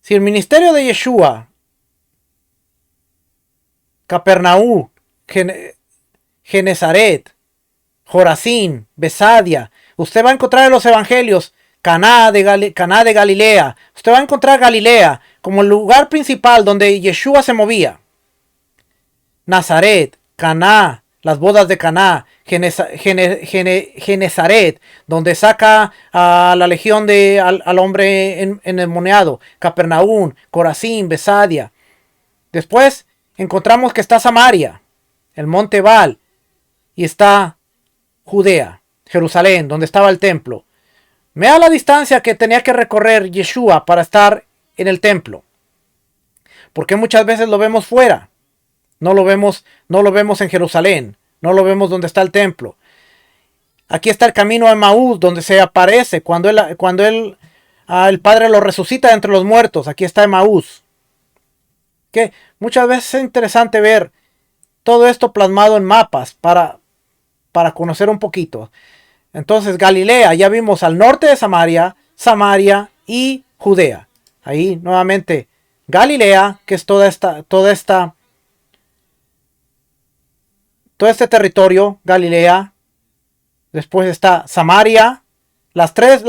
Si el ministerio de Yeshua, Capernaú, Genezaret, Jorazín, Besadia, usted va a encontrar en los evangelios Caná de Galilea. Usted va a encontrar Galilea como el lugar principal donde Yeshua se movía. Nazaret, Caná, las bodas de Caná, Genezaret, donde saca a la legión al hombre endemoniado, Capernaum, Corazín, Besadia. Después encontramos que está Samaria, el monte Baal, y está Judea, Jerusalén, donde estaba el templo. Vea la distancia que tenía que recorrer Yeshua para estar en el templo. Porque muchas veces lo vemos fuera. No lo vemos en Jerusalén. No lo vemos donde está el templo. Aquí está el camino a Emaús, donde se aparece cuando el Padre lo resucita entre los muertos. Aquí está Emaús. Que muchas veces es interesante ver todo esto plasmado en mapas para conocer un poquito. Entonces Galilea, ya vimos al norte de Samaria, Samaria y Judea. Ahí nuevamente Galilea, que es todo este territorio, Galilea. Después está Samaria. Las tres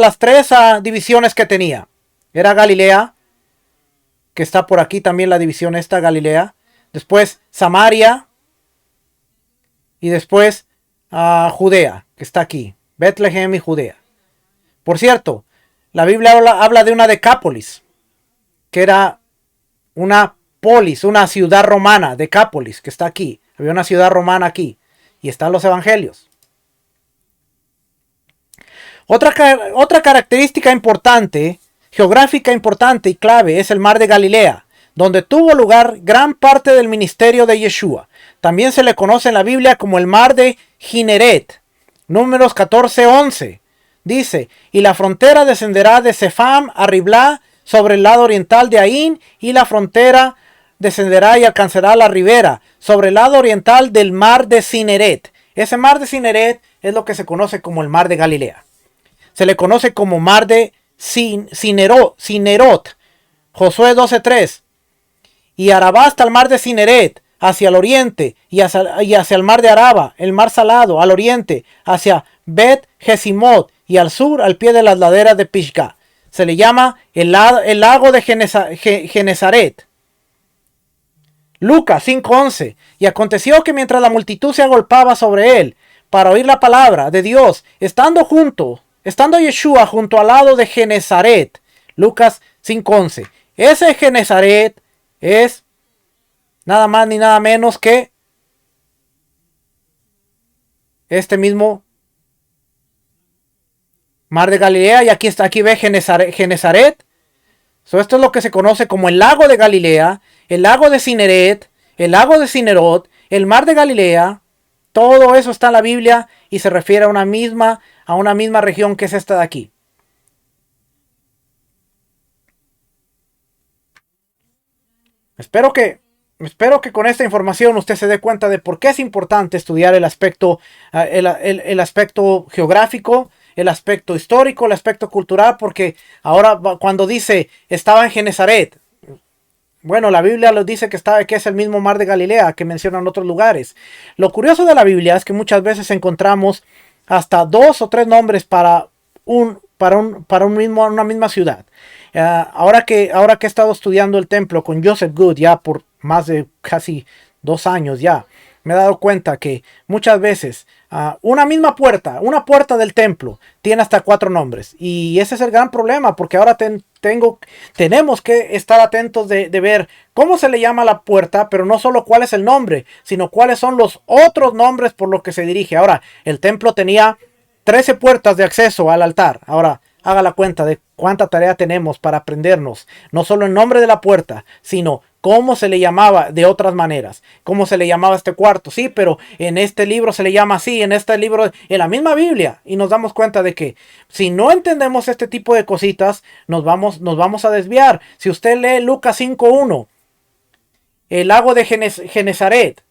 divisiones que tenía. Era Galilea, que está por aquí también la división esta, Galilea. Después Samaria. Y después Judea, que está aquí. Betlehem y Judea. Por cierto, la Biblia habla de una Decápolis, que era una polis, una ciudad romana, Decápolis, que está aquí. Había una ciudad romana aquí. Y están los evangelios. Otra característica importante, geográfica importante y clave, es el mar de Galilea, donde tuvo lugar gran parte del ministerio de Yeshua. También se le conoce en la Biblia como el mar de Gineret. Números 14:11, dice, y la frontera descenderá de Sefam a Riblá sobre el lado oriental de Ain, y la frontera descenderá y alcanzará la ribera sobre el lado oriental del mar de Cineret. Ese mar de Cineret es lo que se conoce como el mar de Galilea. Se le conoce como mar de Cinerot. Josué 12:3. Y Arabá hasta el mar de Cineret, hacia el oriente, y hacia el mar de Araba, el mar salado, al oriente, hacia Bet Jesimot, y al sur, al pie de las laderas de Pisgah. Se le llama el lago de Genezaret. Lucas 5:11. Y aconteció que mientras la multitud se agolpaba sobre él para oír la palabra de Dios, estando Yeshua junto al lado de Genezaret. Lucas 5:11. Ese Genezaret es nada más ni nada menos que este mismo mar de Galilea. Y aquí ve Genezaret. Esto es lo que se conoce como el lago de Galilea, el lago de Cineret, el lago de Cinerot, el mar de Galilea. Todo eso está en la Biblia y se refiere a una misma región, que es esta de aquí. Espero que con esta información usted se dé cuenta de por qué es importante estudiar el aspecto geográfico, el aspecto histórico, el aspecto cultural, porque ahora cuando dice estaba en Genezaret, bueno, la Biblia nos dice que es el mismo mar de Galilea que mencionan otros lugares. Lo curioso de la Biblia es que muchas veces encontramos hasta 2 o 3 nombres para una misma ciudad. Ahora que he estado estudiando el templo con Joseph Good ya por más de casi 2 años ya, me he dado cuenta que muchas veces una misma puerta, una puerta del templo, tiene hasta 4 nombres. Y ese es el gran problema, porque ahora tenemos que estar atentos de ver cómo se le llama la puerta, pero no solo cuál es el nombre, sino cuáles son los otros nombres por los que se dirige. Ahora, el templo tenía 13 puertas de acceso al altar. Ahora, haga la cuenta de cuánta tarea tenemos para aprendernos, no solo el nombre de la puerta, sino cómo se le llamaba de otras maneras. Cómo se le llamaba este cuarto. Sí, pero en este libro se le llama así, en este libro, en la misma Biblia. Y nos damos cuenta de que si no entendemos este tipo de cositas, nos vamos a desviar. Si usted lee Lucas 5:1, el lago de Genezaret.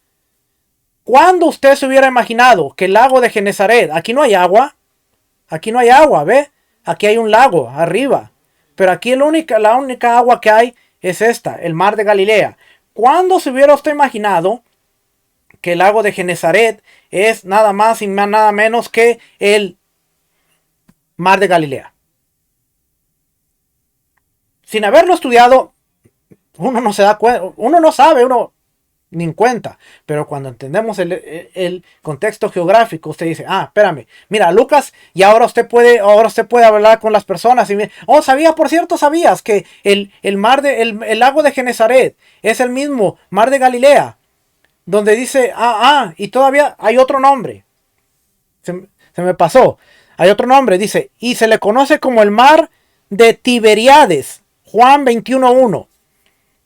¿Cuándo usted se hubiera imaginado que el lago de Genezaret, aquí no hay agua? Aquí no hay agua, ¿ve? Aquí hay un lago arriba. Pero aquí la única agua que hay es esta, el mar de Galilea. ¿Cuándo se hubiera usted imaginado que el lago de Genezaret es nada más y nada menos que el mar de Galilea? Sin haberlo estudiado, uno no se da cuenta, uno no sabe, uno ni en cuenta. Pero cuando entendemos el contexto geográfico, usted dice, espérame, mira, Lucas, y ahora usted puede hablar con las personas y ¿sabías que el lago de Genezaret es el mismo mar de Galilea? Donde dice, y todavía hay otro nombre. Se me pasó. Hay otro nombre, dice, y se le conoce como el mar de Tiberíades. Juan 21:1.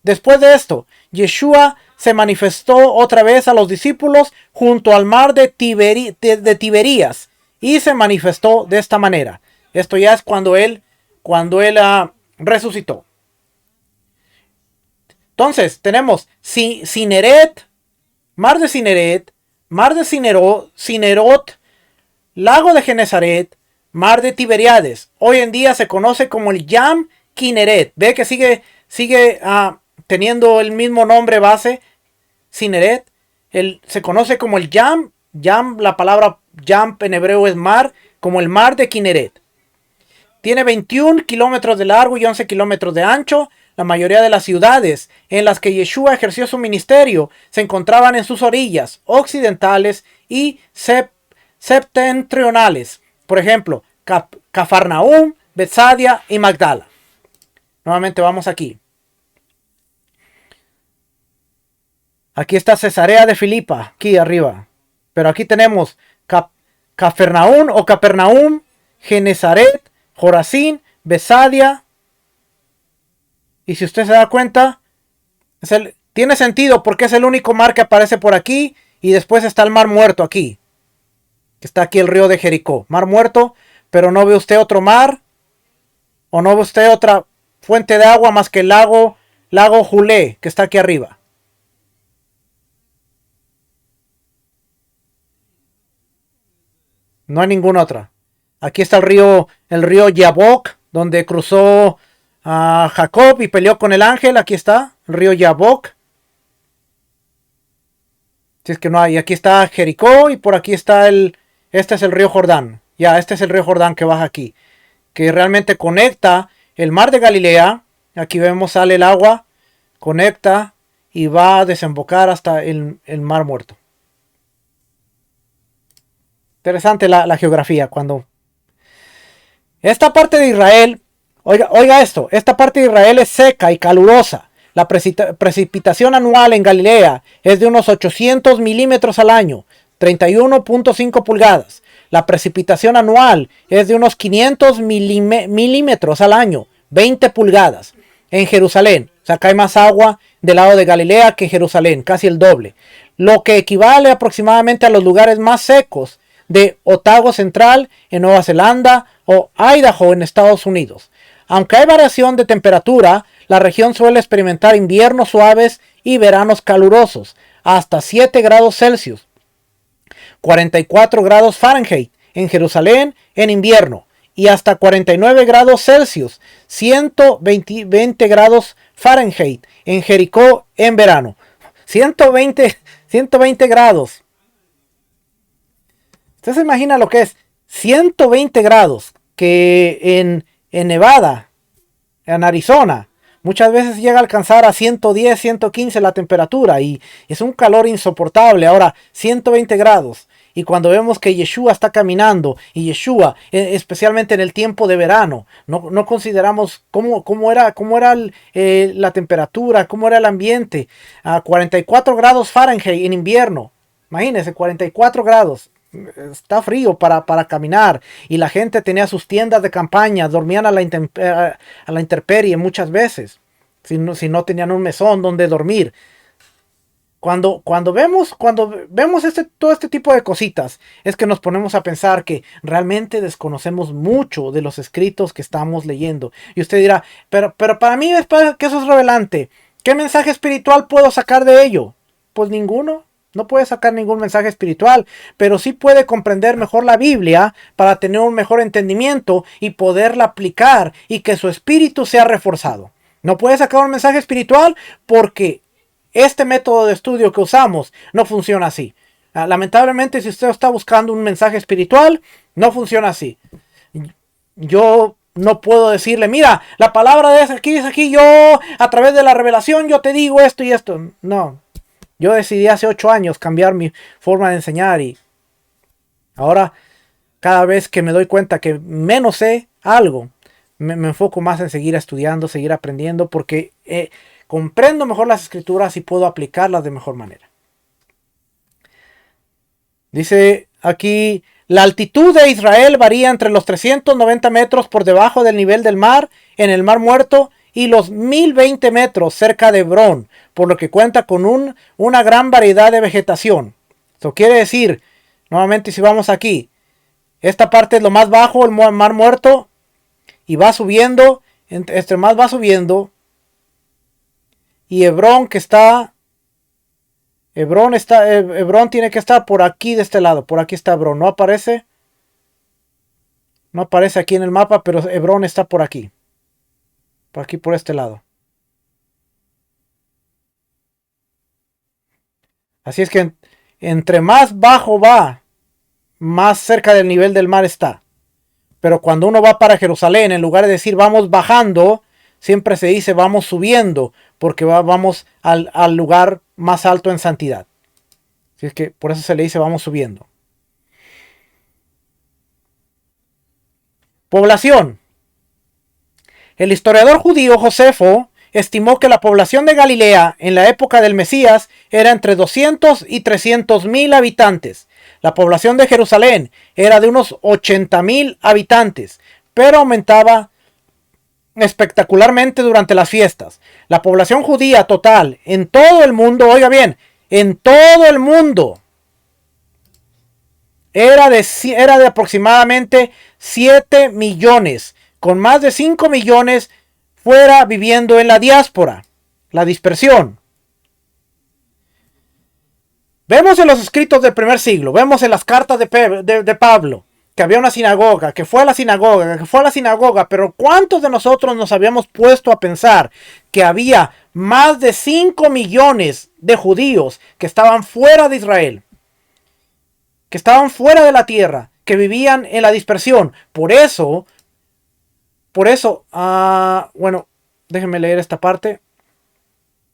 Después de esto, Yeshua se manifestó otra vez a los discípulos junto al mar de Tiberías y se manifestó de esta manera. Esto ya es cuando él resucitó. Entonces tenemos Cineret, mar de Cineret, mar de Cinerot, lago de Genezaret, mar de Tiberíades. Hoy en día se conoce como el Yam Kineret. Ve que sigue teniendo el mismo nombre base, Cineret. Se conoce como el Yam. La palabra Yam en hebreo es mar, como el mar de Kineret. Tiene 21 kilómetros de largo y 11 kilómetros de ancho. La mayoría de las ciudades en las que Yeshua ejerció su ministerio se encontraban en sus orillas occidentales y septentrionales. Por ejemplo, Cafarnaum, Betsadia y Magdala. Nuevamente vamos aquí. Aquí está Cesarea de Filipa, aquí arriba. Pero aquí tenemos Capernaum, Genezaret, Jorazín, Betsadia. Y si usted se da cuenta, tiene sentido porque es el único mar que aparece por aquí. Y después está el mar muerto aquí. Está aquí el río de Jericó. Mar muerto, pero no ve usted otro mar, o no ve usted otra fuente de agua más que el lago Julé, que está aquí arriba. No hay ninguna otra. Aquí está el río Yabok, donde cruzó a Jacob y peleó con el ángel. Aquí está, el río Yabok. Si es que no hay, aquí está Jericó y por aquí está este es el río Jordán. Ya, este es el río Jordán que baja aquí, que realmente conecta el mar de Galilea. Aquí vemos sale el agua, conecta y va a desembocar hasta el mar muerto. Interesante la geografía. Cuando esta parte de Israel, oiga esto, esta parte de Israel es seca y calurosa. La precipitación anual en Galilea es de unos 800 milímetros al año, 31.5 pulgadas. La precipitación anual es de unos 500 milímetros al año, 20 pulgadas. En Jerusalén, o sea, cae más agua del lado de Galilea que en Jerusalén, casi el doble. Lo que equivale aproximadamente a los lugares más secos de Otago Central en Nueva Zelanda o Idaho en Estados Unidos. Aunque hay variación de temperatura, la región suele experimentar inviernos suaves y veranos calurosos, hasta 7 grados Celsius, 44 grados Fahrenheit en Jerusalén en invierno, y hasta 49 grados Celsius, 120 grados Fahrenheit en Jericó en verano. 120 grados. ¿Usted se imagina lo que es 120 grados? Que en Nevada, en Arizona, muchas veces llega a alcanzar a 110, 115 la temperatura y es un calor insoportable. Ahora, 120 grados. Y cuando vemos que Yeshua está caminando, y Yeshua, especialmente en el tiempo de verano, no consideramos cómo era la temperatura, cómo era el ambiente. A 44 grados Fahrenheit en invierno. Imagínense, 44 grados. Está frío para caminar, y la gente tenía sus tiendas de campaña, dormían a la intemperie muchas veces, si no tenían un mesón donde dormir. Cuando vemos todo este tipo de cositas, es que nos ponemos a pensar que realmente desconocemos mucho de los escritos que estamos leyendo. Y usted dirá, pero para mí es que eso es relevante. ¿Qué mensaje espiritual puedo sacar de ello? Pues ninguno. No puede sacar ningún mensaje espiritual, pero sí puede comprender mejor la Biblia para tener un mejor entendimiento y poderla aplicar y que su espíritu sea reforzado. No puede sacar un mensaje espiritual porque este método de estudio que usamos no funciona así. Lamentablemente, si usted está buscando un mensaje espiritual, no funciona así. Yo no puedo decirle, mira, la palabra de aquí, yo a través de la revelación yo te digo esto y esto. No. Yo decidí hace 8 años cambiar mi forma de enseñar, y ahora cada vez que me doy cuenta que menos sé algo, me enfoco más en seguir estudiando, seguir aprendiendo, porque comprendo mejor las escrituras y puedo aplicarlas de mejor manera. Dice aquí, la altitud de Israel varía entre los 390 metros por debajo del nivel del mar en el Mar Muerto y los 1020 metros cerca de Hebrón, por lo que cuenta con una gran variedad de vegetación. Esto quiere decir, nuevamente si vamos aquí, esta parte es lo más bajo, el Mar Muerto, y va subiendo, entre más va subiendo, y Hebrón Hebrón tiene que estar por aquí de este lado, por aquí está Hebrón, no aparece aquí en el mapa, pero Hebrón está por aquí. Por aquí, por este lado. Así es que entre más bajo va, más cerca del nivel del mar está. Pero cuando uno va para Jerusalén, en lugar de decir vamos bajando, siempre se dice vamos subiendo, porque vamos al lugar más alto en santidad. Así es que por eso se le dice vamos subiendo. Población. El historiador judío Josefo estimó que la población de Galilea en la época del Mesías era entre 200 y 300 mil habitantes. La población de Jerusalén era de unos 80,000 habitantes, pero aumentaba espectacularmente durante las fiestas. La población judía total en todo el mundo, oiga bien, en todo el mundo, era de aproximadamente 7 millones, con más de 5 millones fuera viviendo en la diáspora, la dispersión. Vemos en los escritos del primer siglo, vemos en las cartas de Pablo, que había una sinagoga, que fue a la sinagoga, que fue a la sinagoga, pero ¿cuántos de nosotros nos habíamos puesto a pensar que había más de 5 millones de judíos que estaban fuera de Israel, que estaban fuera de la tierra, que vivían en la dispersión? Por eso, bueno, déjenme leer esta parte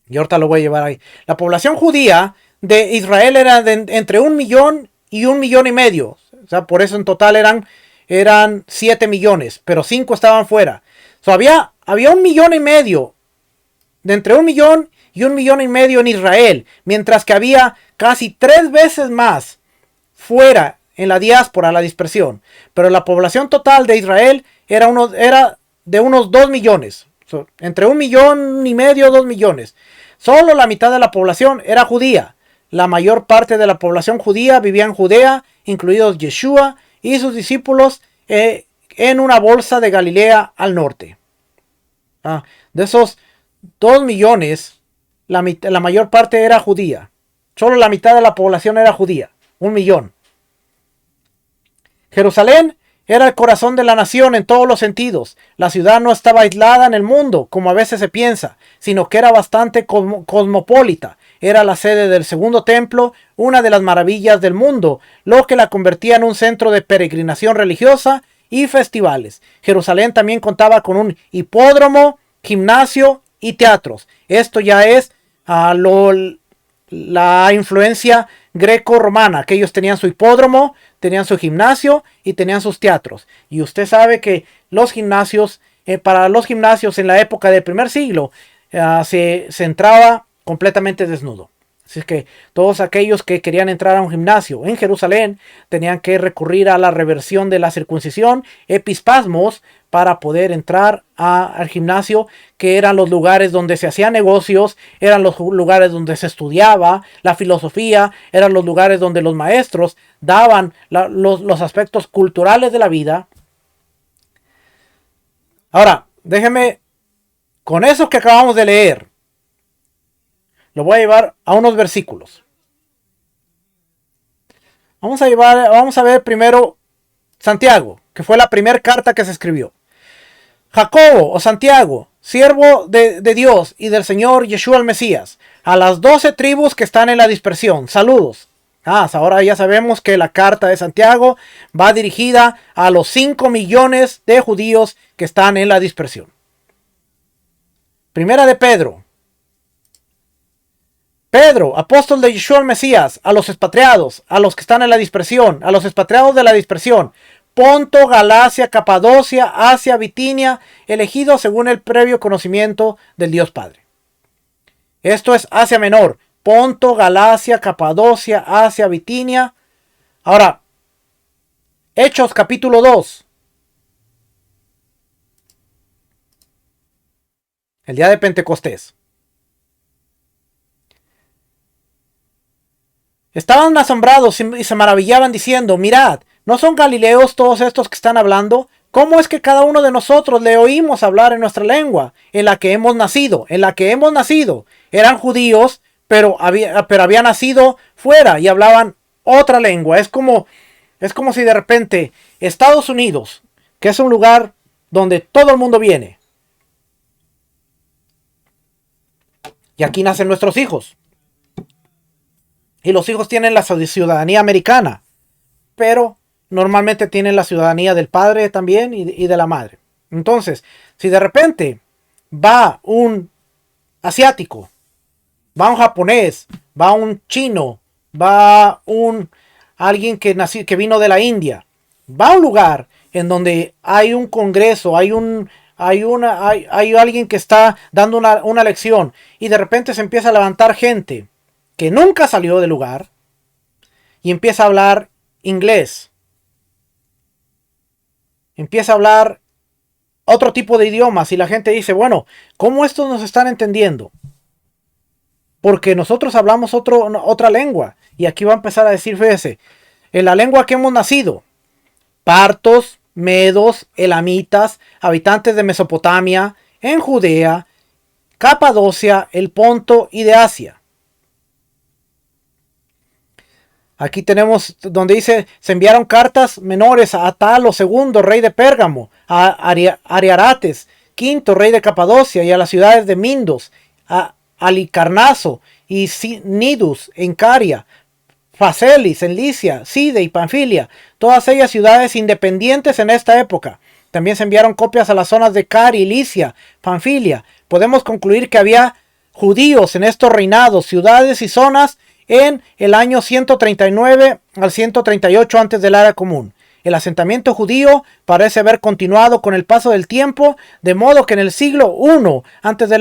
y ahorita lo voy a llevar ahí. La población judía de Israel era entre 1 millón y 1,5 millones. O sea, por eso en total eran 7 millones, pero 5 estaban fuera. So, había 1,5 millones, de entre 1 millón y 1,5 millones en Israel, mientras que había casi 3 veces más fuera en la diáspora, la dispersión. Pero la población total de Israel era de unos 2 millones. So, entre 1,5 millones, 2 millones. Solo la mitad de la población era judía. La mayor parte de la población judía vivía en Judea, incluidos Yeshua y sus discípulos, en una bolsa de Galilea al norte. De esos 2 millones, la mayor parte era judía. Solo la mitad de la población era judía. 1 millón. Jerusalén era el corazón de la nación en todos los sentidos. La ciudad no estaba aislada en el mundo, como a veces se piensa, sino que era bastante cosmopolita. Era la sede del segundo templo, una de las maravillas del mundo, lo que la convertía en un centro de peregrinación religiosa y festivales. Jerusalén también contaba con un hipódromo, gimnasio y teatros. Esto ya es la influencia greco-romana, que ellos tenían su hipódromo, tenían su gimnasio y tenían sus teatros. Y usted sabe que los gimnasios, para los gimnasios en la época del primer siglo, se entraba completamente desnudo. Así que todos aquellos que querían entrar a un gimnasio en Jerusalén tenían que recurrir a la reversión de la circuncisión, epispasmos, para poder entrar al gimnasio, que eran los lugares donde se hacían negocios, eran los lugares donde se estudiaba la filosofía, eran los lugares donde los maestros daban los aspectos culturales de la vida. Ahora, déjeme, con eso que acabamos de leer, lo voy a llevar a unos versículos. Vamos a ver primero Santiago, que fue la primera carta que se escribió. Jacobo o Santiago, siervo de Dios y del Señor Yeshua el Mesías, a las 12 tribus que están en la dispersión, saludos. Ahora ya sabemos que la carta de Santiago va dirigida a los 5 millones de judíos que están en la dispersión. Primera de Pedro. Pedro, apóstol de Yeshua el Mesías, a los expatriados, a los que están en la dispersión, a los expatriados de la dispersión, Ponto, Galacia, Capadocia, Asia, Bitinia, elegidos según el previo conocimiento del Dios Padre. Esto es Asia Menor. Ponto, Galacia, Capadocia, Asia, Bitinia. Ahora, Hechos capítulo 2. El día de Pentecostés. Estaban asombrados y se maravillaban diciendo, mirad, ¿no son galileos todos estos que están hablando? ¿Cómo es que cada uno de nosotros le oímos hablar en nuestra lengua, en la que hemos nacido? En la que hemos nacido. Eran judíos, pero habían nacido fuera y hablaban otra lengua. Es como si de repente Estados Unidos, que es un lugar donde todo el mundo viene, y aquí nacen nuestros hijos. Y los hijos tienen la ciudadanía americana, pero normalmente tienen la ciudadanía del padre también y de la madre. Entonces, si de repente va un asiático, va un japonés, va un chino, va alguien que vino de la India, va a un lugar en donde hay un congreso, hay alguien que está dando una lección, y de repente se empieza a levantar gente que nunca salió del lugar y empieza a hablar inglés, empieza a hablar otro tipo de idiomas, y la gente dice, bueno, ¿cómo estos nos están entendiendo? Porque nosotros hablamos otra lengua. Y aquí va a empezar a decir, fíjese, en la lengua que hemos nacido: partos, medos, elamitas, habitantes de Mesopotamia, en Judea, Capadocia, el Ponto y de Asia. Aquí tenemos donde dice: se enviaron cartas menores a Atalo II, rey de Pérgamo, a Ariarates V, rey de Capadocia, y a las ciudades de Mindos, a Alicarnaso y Nidus en Caria, Facelis en Licia, Side y Panfilia, todas ellas ciudades independientes en esta época. También se enviaron copias a las zonas de Cari, Licia, Panfilia. Podemos concluir que había judíos en estos reinados, ciudades y zonas en el año 139 al 138 antes de la era común. El asentamiento judío parece haber continuado con el paso del tiempo, de modo que en el siglo I antes de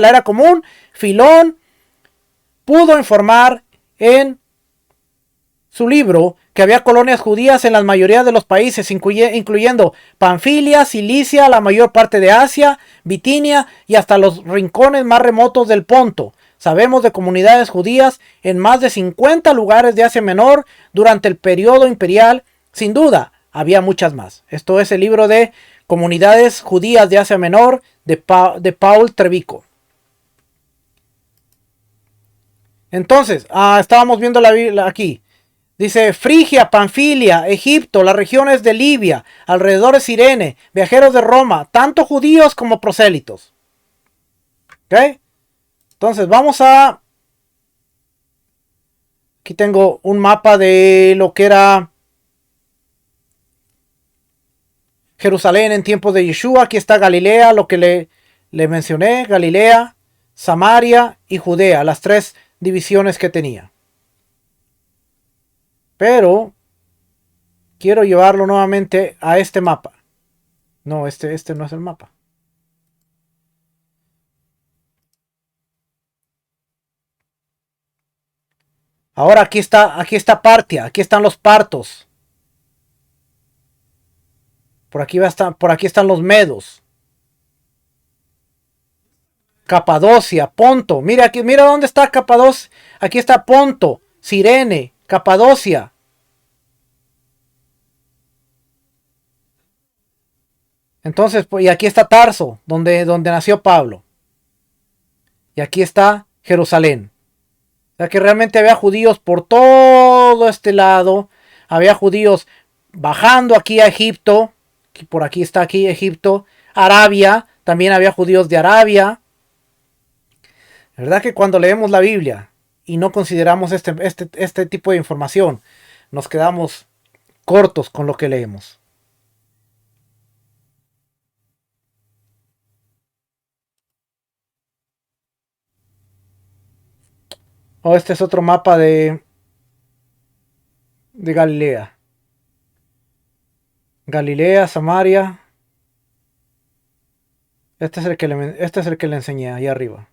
la era común, Filón pudo informar en su libro que había colonias judías en la mayoría de los países, incluyendo Panfilia, Cilicia, la mayor parte de Asia, Bitinia y hasta los rincones más remotos del Ponto. Sabemos de comunidades judías en más de 50 lugares de Asia Menor durante el periodo imperial. Sin duda, había muchas más. Esto es el libro de Comunidades Judías de Asia Menor de Paul Trevico. Entonces, estábamos viendo la Biblia aquí. Dice: Frigia, Panfilia, Egipto, las regiones de Libia, alrededor de Cirene, viajeros de Roma, tanto judíos como prosélitos. ¿Ok? Entonces vamos a... Aquí tengo un mapa de lo que era Jerusalén en tiempos de Yeshua. Aquí está Galilea, lo que le mencioné. Galilea, Samaria y Judea, las tres divisiones que tenía. Pero quiero llevarlo nuevamente a este mapa. No, este no es el mapa. Ahora aquí está Partia, aquí están los partos. Por aquí están los medos. Capadocia, Ponto. Mira aquí, mira dónde está Capadocia. Aquí está Ponto, Cirene, Capadocia. Entonces, y aquí está Tarso, donde nació Pablo. Y aquí está Jerusalén. O sea que realmente había judíos por todo este lado. Había judíos bajando aquí a Egipto. Por aquí está aquí Egipto. Arabia. También había judíos de Arabia. La verdad que cuando leemos la Biblia y no consideramos este tipo de información, nos quedamos cortos con lo que leemos. Este es otro mapa de Galilea. Galilea, Samaria. Este es el que le enseñé ahí arriba.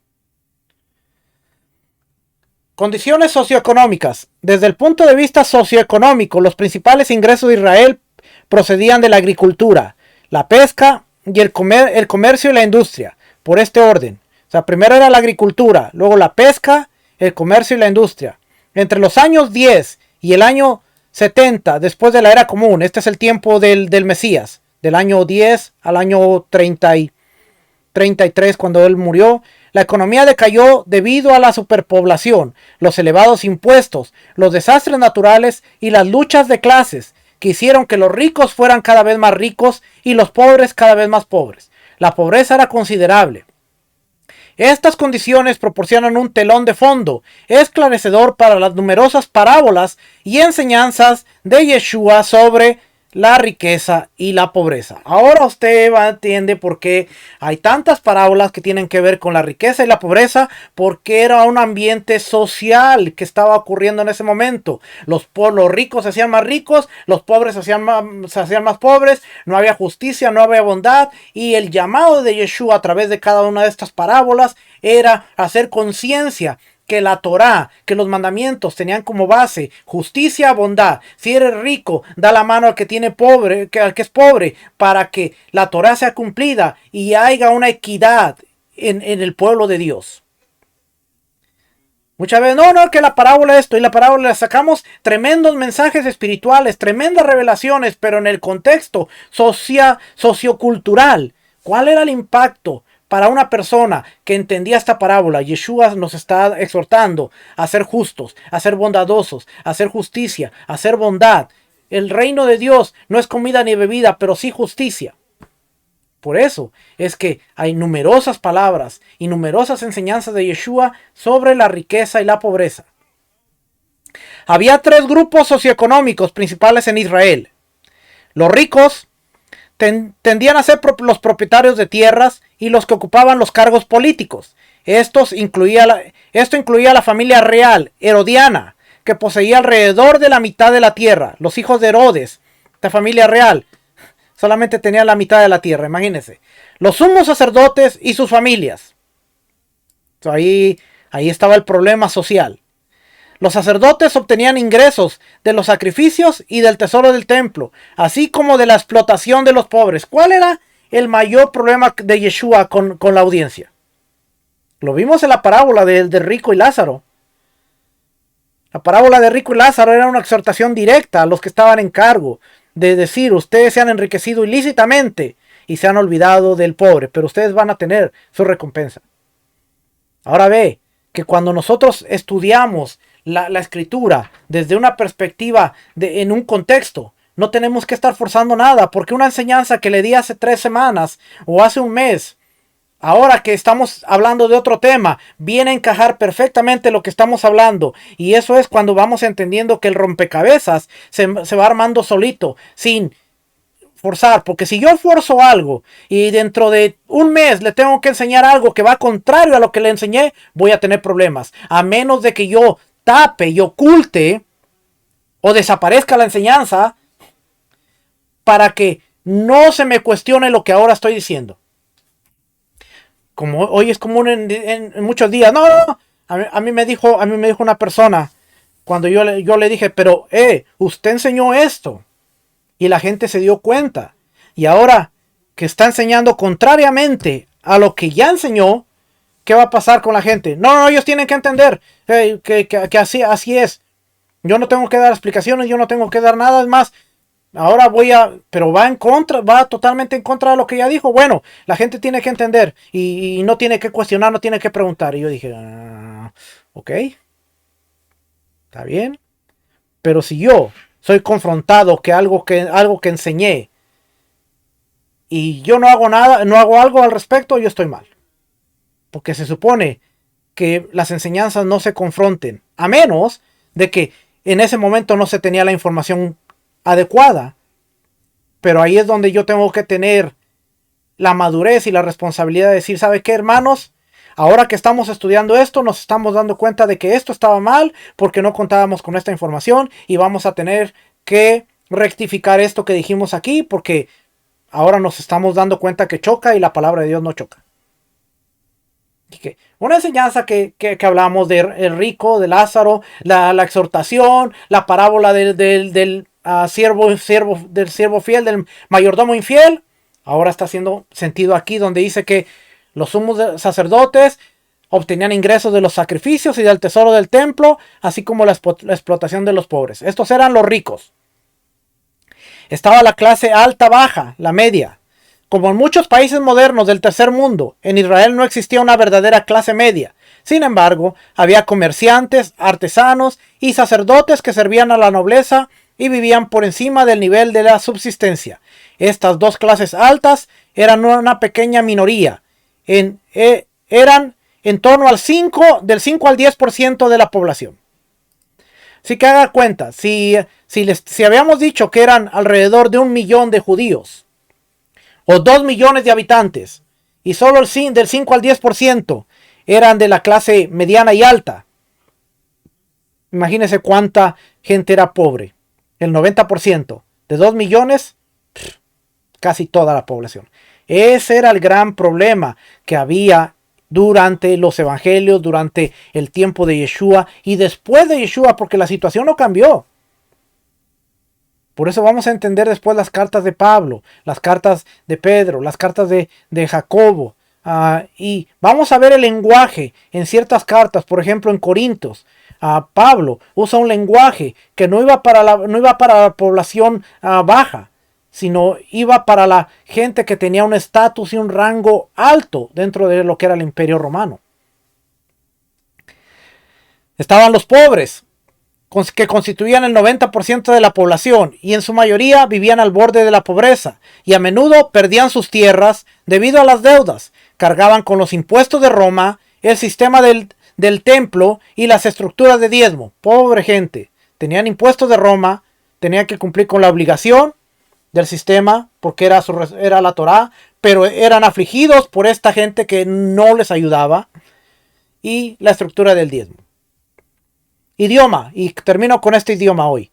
Condiciones socioeconómicas. Desde el punto de vista socioeconómico, los principales ingresos de Israel procedían de la agricultura, la pesca y el comercio y la industria, por este orden. O sea, primero era la agricultura, luego la pesca, el comercio y la industria. Entre los años 10 y el año 70, después de la era común, este es el tiempo del Mesías, del año 10 al año 33, cuando él murió, la economía decayó debido a la superpoblación, los elevados impuestos, los desastres naturales y las luchas de clases que hicieron que los ricos fueran cada vez más ricos y los pobres cada vez más pobres. La pobreza era considerable. Estas condiciones proporcionan un telón de fondo esclarecedor para las numerosas parábolas y enseñanzas de Yeshua sobre la riqueza y la pobreza. Ahora usted entiende por qué hay tantas parábolas que tienen que ver con la riqueza y la pobreza, porque era un ambiente social que estaba ocurriendo en ese momento. Los ricos se hacían más ricos, los pobres se hacían más pobres, no había justicia, no había bondad, y el llamado de Yeshua a través de cada una de estas parábolas era hacer conciencia que la Torá, que los mandamientos tenían como base justicia, bondad. Si eres rico, da la mano al que tiene pobre, al que es pobre, para que la Torá sea cumplida y haya una equidad en el pueblo de Dios. Muchas veces, no, que la parábola esto y la parábola le sacamos tremendos mensajes espirituales, tremendas revelaciones, pero en el contexto sociocultural, ¿cuál era el impacto para una persona que entendía esta parábola? Yeshua nos está exhortando a ser justos, a ser bondadosos, a hacer justicia, a hacer bondad. El reino de Dios no es comida ni bebida, pero sí justicia. Por eso es que hay numerosas palabras y numerosas enseñanzas de Yeshua sobre la riqueza y la pobreza. Había tres grupos socioeconómicos principales en Israel. Los ricos tendían a ser los propietarios de tierras y los que ocupaban los cargos políticos. Esto incluía la familia real herodiana, que poseía alrededor de la mitad de la tierra. Los hijos de Herodes, esta familia real, solamente tenían la mitad de la tierra, imagínense. Los sumos sacerdotes y sus familias. Ahí estaba el problema social. Los sacerdotes obtenían ingresos de los sacrificios y del tesoro del templo, así como de la explotación de los pobres. ¿Cuál era el mayor problema de Yeshua con la audiencia? Lo vimos en la parábola de Rico y Lázaro. La parábola de Rico y Lázaro era una exhortación directa a los que estaban en cargo, de decir, ustedes se han enriquecido ilícitamente y se han olvidado del pobre, pero ustedes van a tener su recompensa. Ahora ve que cuando nosotros estudiamos la escritura desde una perspectiva en un contexto, no tenemos que estar forzando nada, porque una enseñanza que le di hace 3 semanas o hace un mes, ahora que estamos hablando de otro tema, viene a encajar perfectamente lo que estamos hablando. Y eso es cuando vamos entendiendo que el rompecabezas se va armando solito, sin forzar. Porque si yo forzo algo y dentro de un mes le tengo que enseñar algo que va contrario a lo que le enseñé, voy a tener problemas. A menos de que yo tape y oculte o desaparezca la enseñanza para que no se me cuestione lo que ahora estoy diciendo. Como hoy es común en muchos días. No. A mí me dijo una persona cuando yo le dije, pero usted enseñó esto y la gente se dio cuenta, y ahora que está enseñando contrariamente a lo que ya enseñó, ¿qué va a pasar con la gente? No, ellos tienen que entender que así es. Yo no tengo que dar explicaciones, yo no tengo que dar nada más. Ahora pero va totalmente en contra de lo que ya dijo. Bueno, la gente tiene que entender y no tiene que cuestionar, no tiene que preguntar. Y yo dije, ok, está bien. Pero si yo soy confrontado que algo que enseñé y yo no hago nada, no hago algo al respecto, yo estoy mal. Porque se supone que las enseñanzas no se confronten, a menos de que en ese momento no se tenía la información adecuada. Pero ahí es donde yo tengo que tener la madurez y la responsabilidad de decir, ¿sabe qué, hermanos? Ahora que estamos estudiando esto, nos estamos dando cuenta de que esto estaba mal porque no contábamos con esta información, y vamos a tener que rectificar esto que dijimos aquí porque ahora nos estamos dando cuenta que choca y la palabra de Dios no choca. Una enseñanza que hablamos de el rico, de Lázaro, la exhortación, la parábola del siervo fiel, del mayordomo infiel, ahora está haciendo sentido aquí, donde dice que los sumos sacerdotes obtenían ingresos de los sacrificios y del tesoro del templo, así como la explotación de los pobres. Estos eran los ricos. Estaba la clase alta, baja, la media. Como en muchos países modernos del tercer mundo, en Israel no existía una verdadera clase media. Sin embargo, había comerciantes, artesanos y sacerdotes que servían a la nobleza y vivían por encima del nivel de la subsistencia. Estas dos clases altas eran una pequeña minoría. Eran en torno del 5 al 10% de la población. Así que haga cuenta, si habíamos dicho que eran alrededor de 1 millón de judíos, o 2 millones de habitantes, y solo del 5 al 10% eran de la clase mediana y alta, imagínense cuánta gente era pobre. El 90% de 2 millones, casi toda la población. Ese era el gran problema que había durante los evangelios, durante el tiempo de Yeshua y después de Yeshua, porque la situación no cambió. Por eso vamos a entender después las cartas de Pablo, las cartas de Pedro, las cartas de Jacobo, Y vamos a ver el lenguaje en ciertas cartas, por ejemplo en Corintios. Pablo usa un lenguaje que no iba para la población baja, sino iba para la gente que tenía un estatus y un rango alto dentro de lo que era el Imperio Romano. Estaban los pobres, que constituían el 90% de la población y en su mayoría vivían al borde de la pobreza y a menudo perdían sus tierras debido a las deudas, cargaban con los impuestos de Roma, el sistema del templo y las estructuras de diezmo. Pobre gente, tenían impuestos de Roma, tenían que cumplir con la obligación del sistema porque era la Torá, pero eran afligidos por esta gente que no les ayudaba y la estructura del diezmo. Idioma, y termino con este idioma hoy.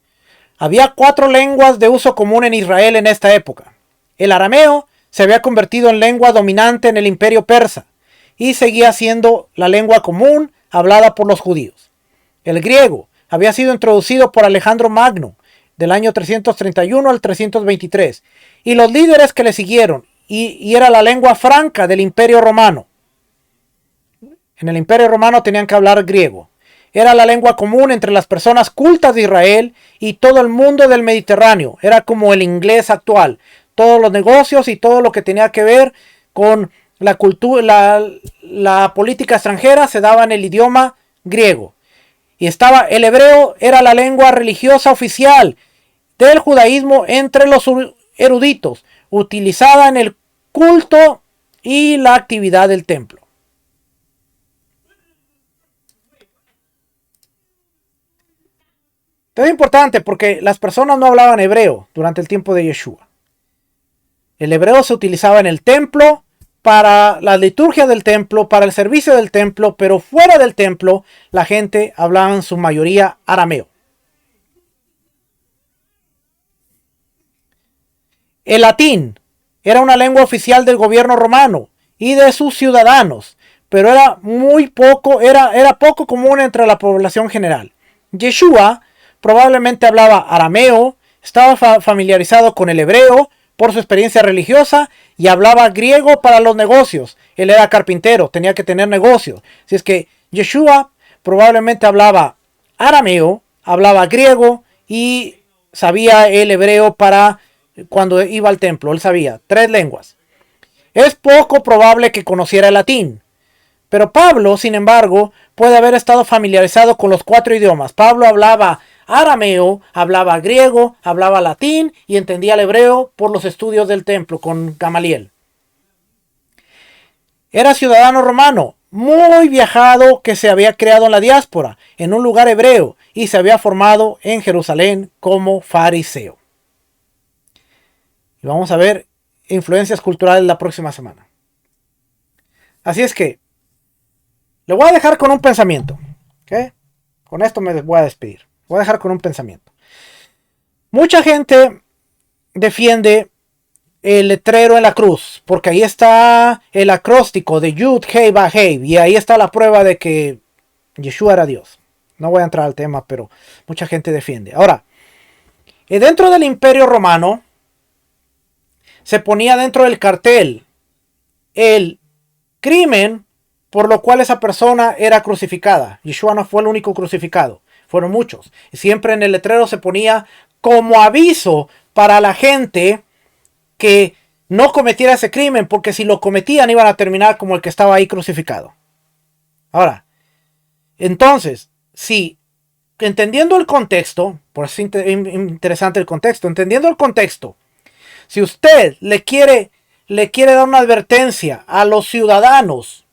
Había 4 lenguas de uso común en Israel en esta época. El arameo se había convertido en lengua dominante en el imperio persa y seguía siendo la lengua común hablada por los judíos. El griego había sido introducido por Alejandro Magno del año 331 al 323 y los líderes que le siguieron y era la lengua franca del imperio romano. En el imperio romano tenían que hablar griego. Era la lengua común entre las personas cultas de Israel y todo el mundo del Mediterráneo. Era como el inglés actual. Todos los negocios y todo lo que tenía que ver con la cultura, la política extranjera se daba en el idioma griego. Y el hebreo era la lengua religiosa oficial del judaísmo entre los eruditos, utilizada en el culto y la actividad del templo. Esto es importante porque las personas no hablaban hebreo durante el tiempo de Yeshua. El hebreo se utilizaba en el templo, para la liturgia del templo, para el servicio del templo, pero fuera del templo la gente hablaba en su mayoría arameo. El latín era una lengua oficial del gobierno romano y de sus ciudadanos, pero era poco común entre la población general. Yeshua probablemente hablaba arameo, estaba familiarizado con el hebreo por su experiencia religiosa y hablaba griego para los negocios. Él era carpintero, tenía que tener negocios. Así es que Yeshua probablemente hablaba arameo, hablaba griego y sabía el hebreo para cuando iba al templo. Él sabía 3 lenguas. Es poco probable que conociera el latín. Pero Pablo, sin embargo, puede haber estado familiarizado con los 4 idiomas. Pablo hablaba arameo, hablaba griego, hablaba latín y entendía el hebreo por los estudios del templo con Gamaliel. Era ciudadano romano, muy viajado, que se había creado en la diáspora, en un lugar hebreo, y se había formado en Jerusalén como fariseo. Y vamos a ver influencias culturales la próxima semana. Así es que le voy a dejar con un pensamiento. ¿Okay? Con esto me voy a despedir. Voy a dejar con un pensamiento. Mucha gente defiende el letrero en la cruz, porque ahí está el acróstico de Yud, Hei, Ba, Hei, y ahí está la prueba de que Yeshua era Dios. No voy a entrar al tema, pero mucha gente defiende. Ahora, dentro del Imperio Romano, se ponía dentro del cartel el crimen por lo cual esa persona era crucificada. Yeshua no fue el único crucificado, fueron muchos. Y siempre en el letrero se ponía como aviso para la gente que no cometiera ese crimen, porque si lo cometían iban a terminar como el que estaba ahí crucificado. Ahora, entonces, si entendiendo el contexto, por eso es interesante el contexto, entendiendo el contexto, si usted le quiere dar una advertencia a los ciudadanos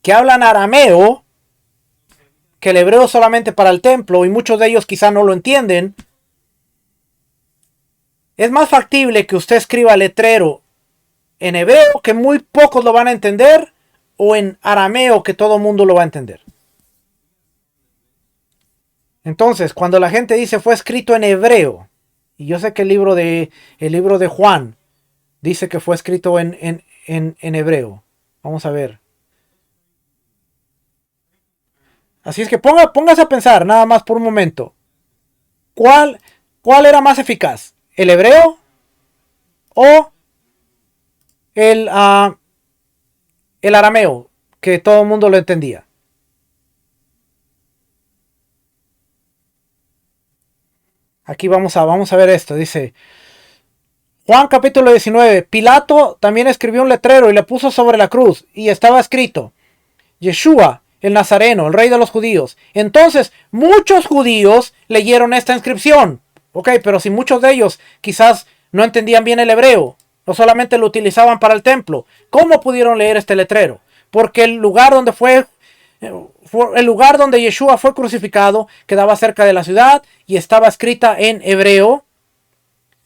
que hablan arameo, que el hebreo es solamente para el templo y muchos de ellos quizá no lo entienden, es más factible que usted escriba letrero en hebreo, que muy pocos lo van a entender, o en arameo, que todo el mundo lo va a entender. Entonces, cuando la gente dice fue escrito en hebreo, y yo sé que el libro de Juan dice que fue escrito en hebreo. Vamos a ver. Así es que póngase a pensar nada más por un momento. ¿Cuál era más eficaz? ¿El hebreo o el el arameo, que todo el mundo lo entendía. Aquí vamos a ver esto. Dice Juan capítulo 19. Pilato también escribió un letrero y le puso sobre la cruz. Y estaba escrito: Yeshua, el Nazareno, el rey de los judíos. Entonces, muchos judíos leyeron esta inscripción. Ok, pero si muchos de ellos quizás no entendían bien el hebreo, o solamente lo utilizaban para el templo, ¿cómo pudieron leer este letrero? Porque el lugar donde el lugar donde Yeshua fue crucificado quedaba cerca de la ciudad y estaba escrita en hebreo,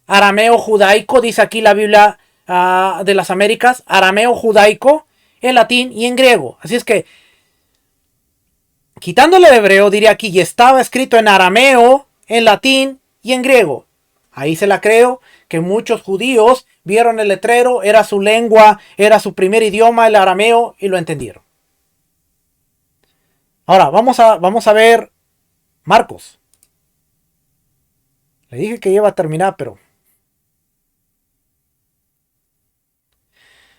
arameo judaico, dice aquí la Biblia de las Américas, arameo judaico, en latín y en griego. Así es que, quitándole el hebreo, diría aquí, y estaba escrito en arameo, en latín y en griego. Ahí se la creo, que muchos judíos vieron el letrero, era su lengua, era su primer idioma, el arameo, y lo entendieron. Ahora, vamos a ver Marcos. Le dije que iba a terminar, pero...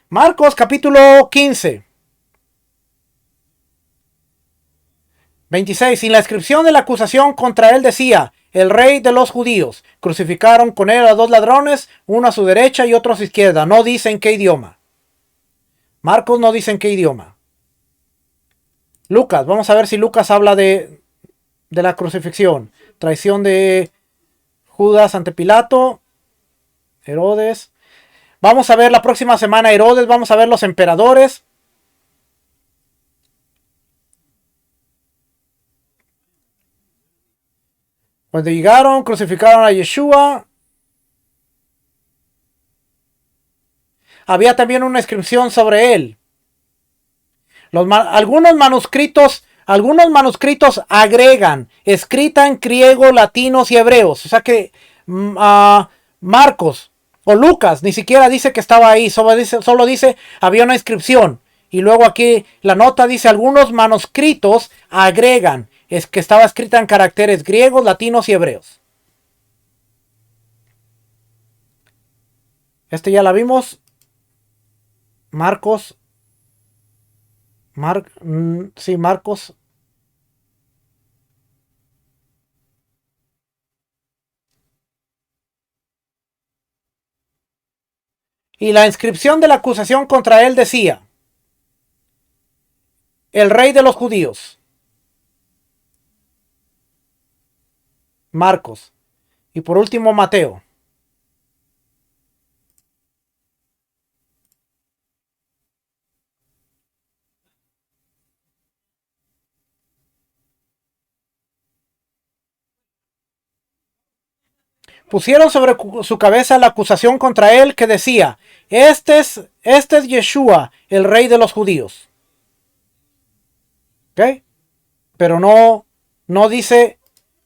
Marcos capítulo 15. 26. Sin la inscripción de la acusación contra él decía: el rey de los judíos. Crucificaron con él a dos ladrones, uno a su derecha y otro a su izquierda. No dice en qué idioma. Marcos no dice en qué idioma. Lucas, vamos a ver si Lucas habla de la crucifixión. Traición de Judas ante Pilato. Herodes. Vamos a ver la próxima semana Herodes. Vamos a ver los emperadores. Cuando llegaron, crucificaron a Yeshua. Había también una inscripción sobre él. Algunos manuscritos agregan escrita en griego, latinos y hebreos. O sea que Marcos o Lucas ni siquiera dice que estaba ahí, solo dice había una inscripción. Y luego aquí la nota dice algunos manuscritos agregan es que estaba escrita en caracteres griegos, latinos y hebreos. Este ya la vimos. Marcos. Sí, Marcos. Y la inscripción de la acusación contra él decía: el rey de los judíos. Marcos. Y por último Mateo. Pusieron sobre su cabeza la acusación contra él que decía: este es Yeshua, el rey de los judíos. ¿Ok? Pero no dice,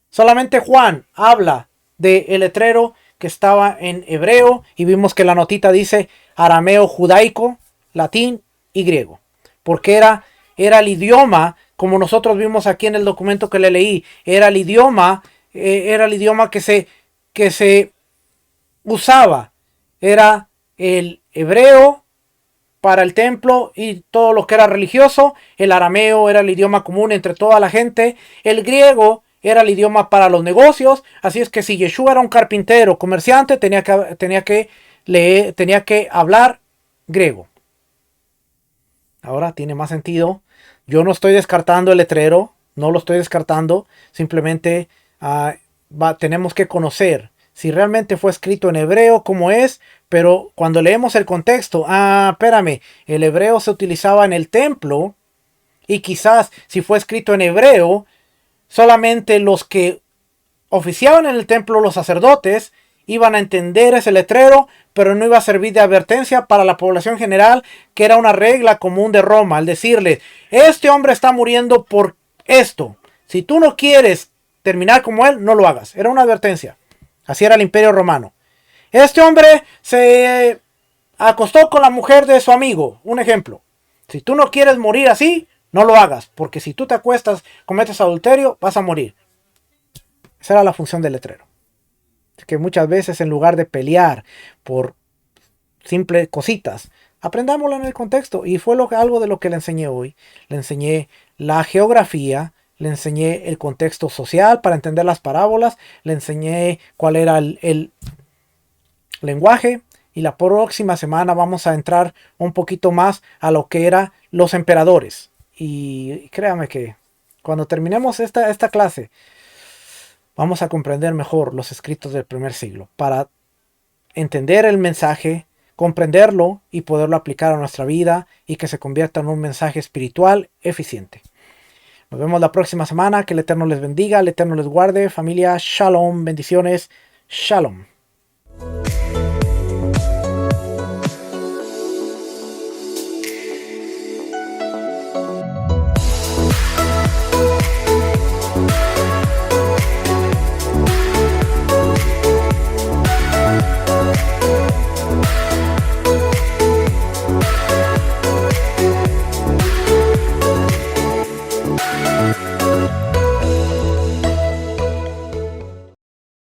solamente Juan habla del letrero que estaba en hebreo y vimos que la notita dice arameo judaico, latín y griego. Porque era el idioma, como nosotros vimos aquí en el documento que le leí, era el idioma que se usaba. Era el hebreo para el templo y todo lo que era religioso. El arameo era el idioma común entre toda la gente. El griego era el idioma para los negocios. Así es que si Yeshua era un carpintero, comerciante, tenía que hablar griego. Ahora tiene más sentido. Yo no estoy descartando el letrero, no lo estoy descartando. Simplemente tenemos que conocer si realmente fue escrito en hebreo, como es. Pero cuando leemos el contexto, espérame, el hebreo se utilizaba en el templo. Y quizás si fue escrito en hebreo, solamente los que oficiaban en el templo, los sacerdotes, iban a entender ese letrero, pero no iba a servir de advertencia para la población general, que era una regla común de Roma, al decirles: este hombre está muriendo por esto. Si tú no quieres terminar como él, no lo hagas. Era una advertencia. Así era el Imperio Romano. Este hombre se acostó con la mujer de su amigo. Un ejemplo. Si tú no quieres morir así, no lo hagas. Porque si tú te acuestas, cometes adulterio, vas a morir. Esa era la función del letrero. Que muchas veces, en lugar de pelear por simples cositas, aprendámoslo en el contexto. Y fue algo de lo que le enseñé hoy. Le enseñé la geografía, le enseñé el contexto social para entender las parábolas, le enseñé cuál era el lenguaje. Y la próxima semana vamos a entrar un poquito más a lo que eran los emperadores. Y créame que cuando terminemos esta clase, vamos a comprender mejor los escritos del primer siglo para entender el mensaje, comprenderlo y poderlo aplicar a nuestra vida y que se convierta en un mensaje espiritual eficiente. Nos vemos la próxima semana. Que el Eterno les bendiga, el Eterno les guarde. Familia, shalom, bendiciones, shalom.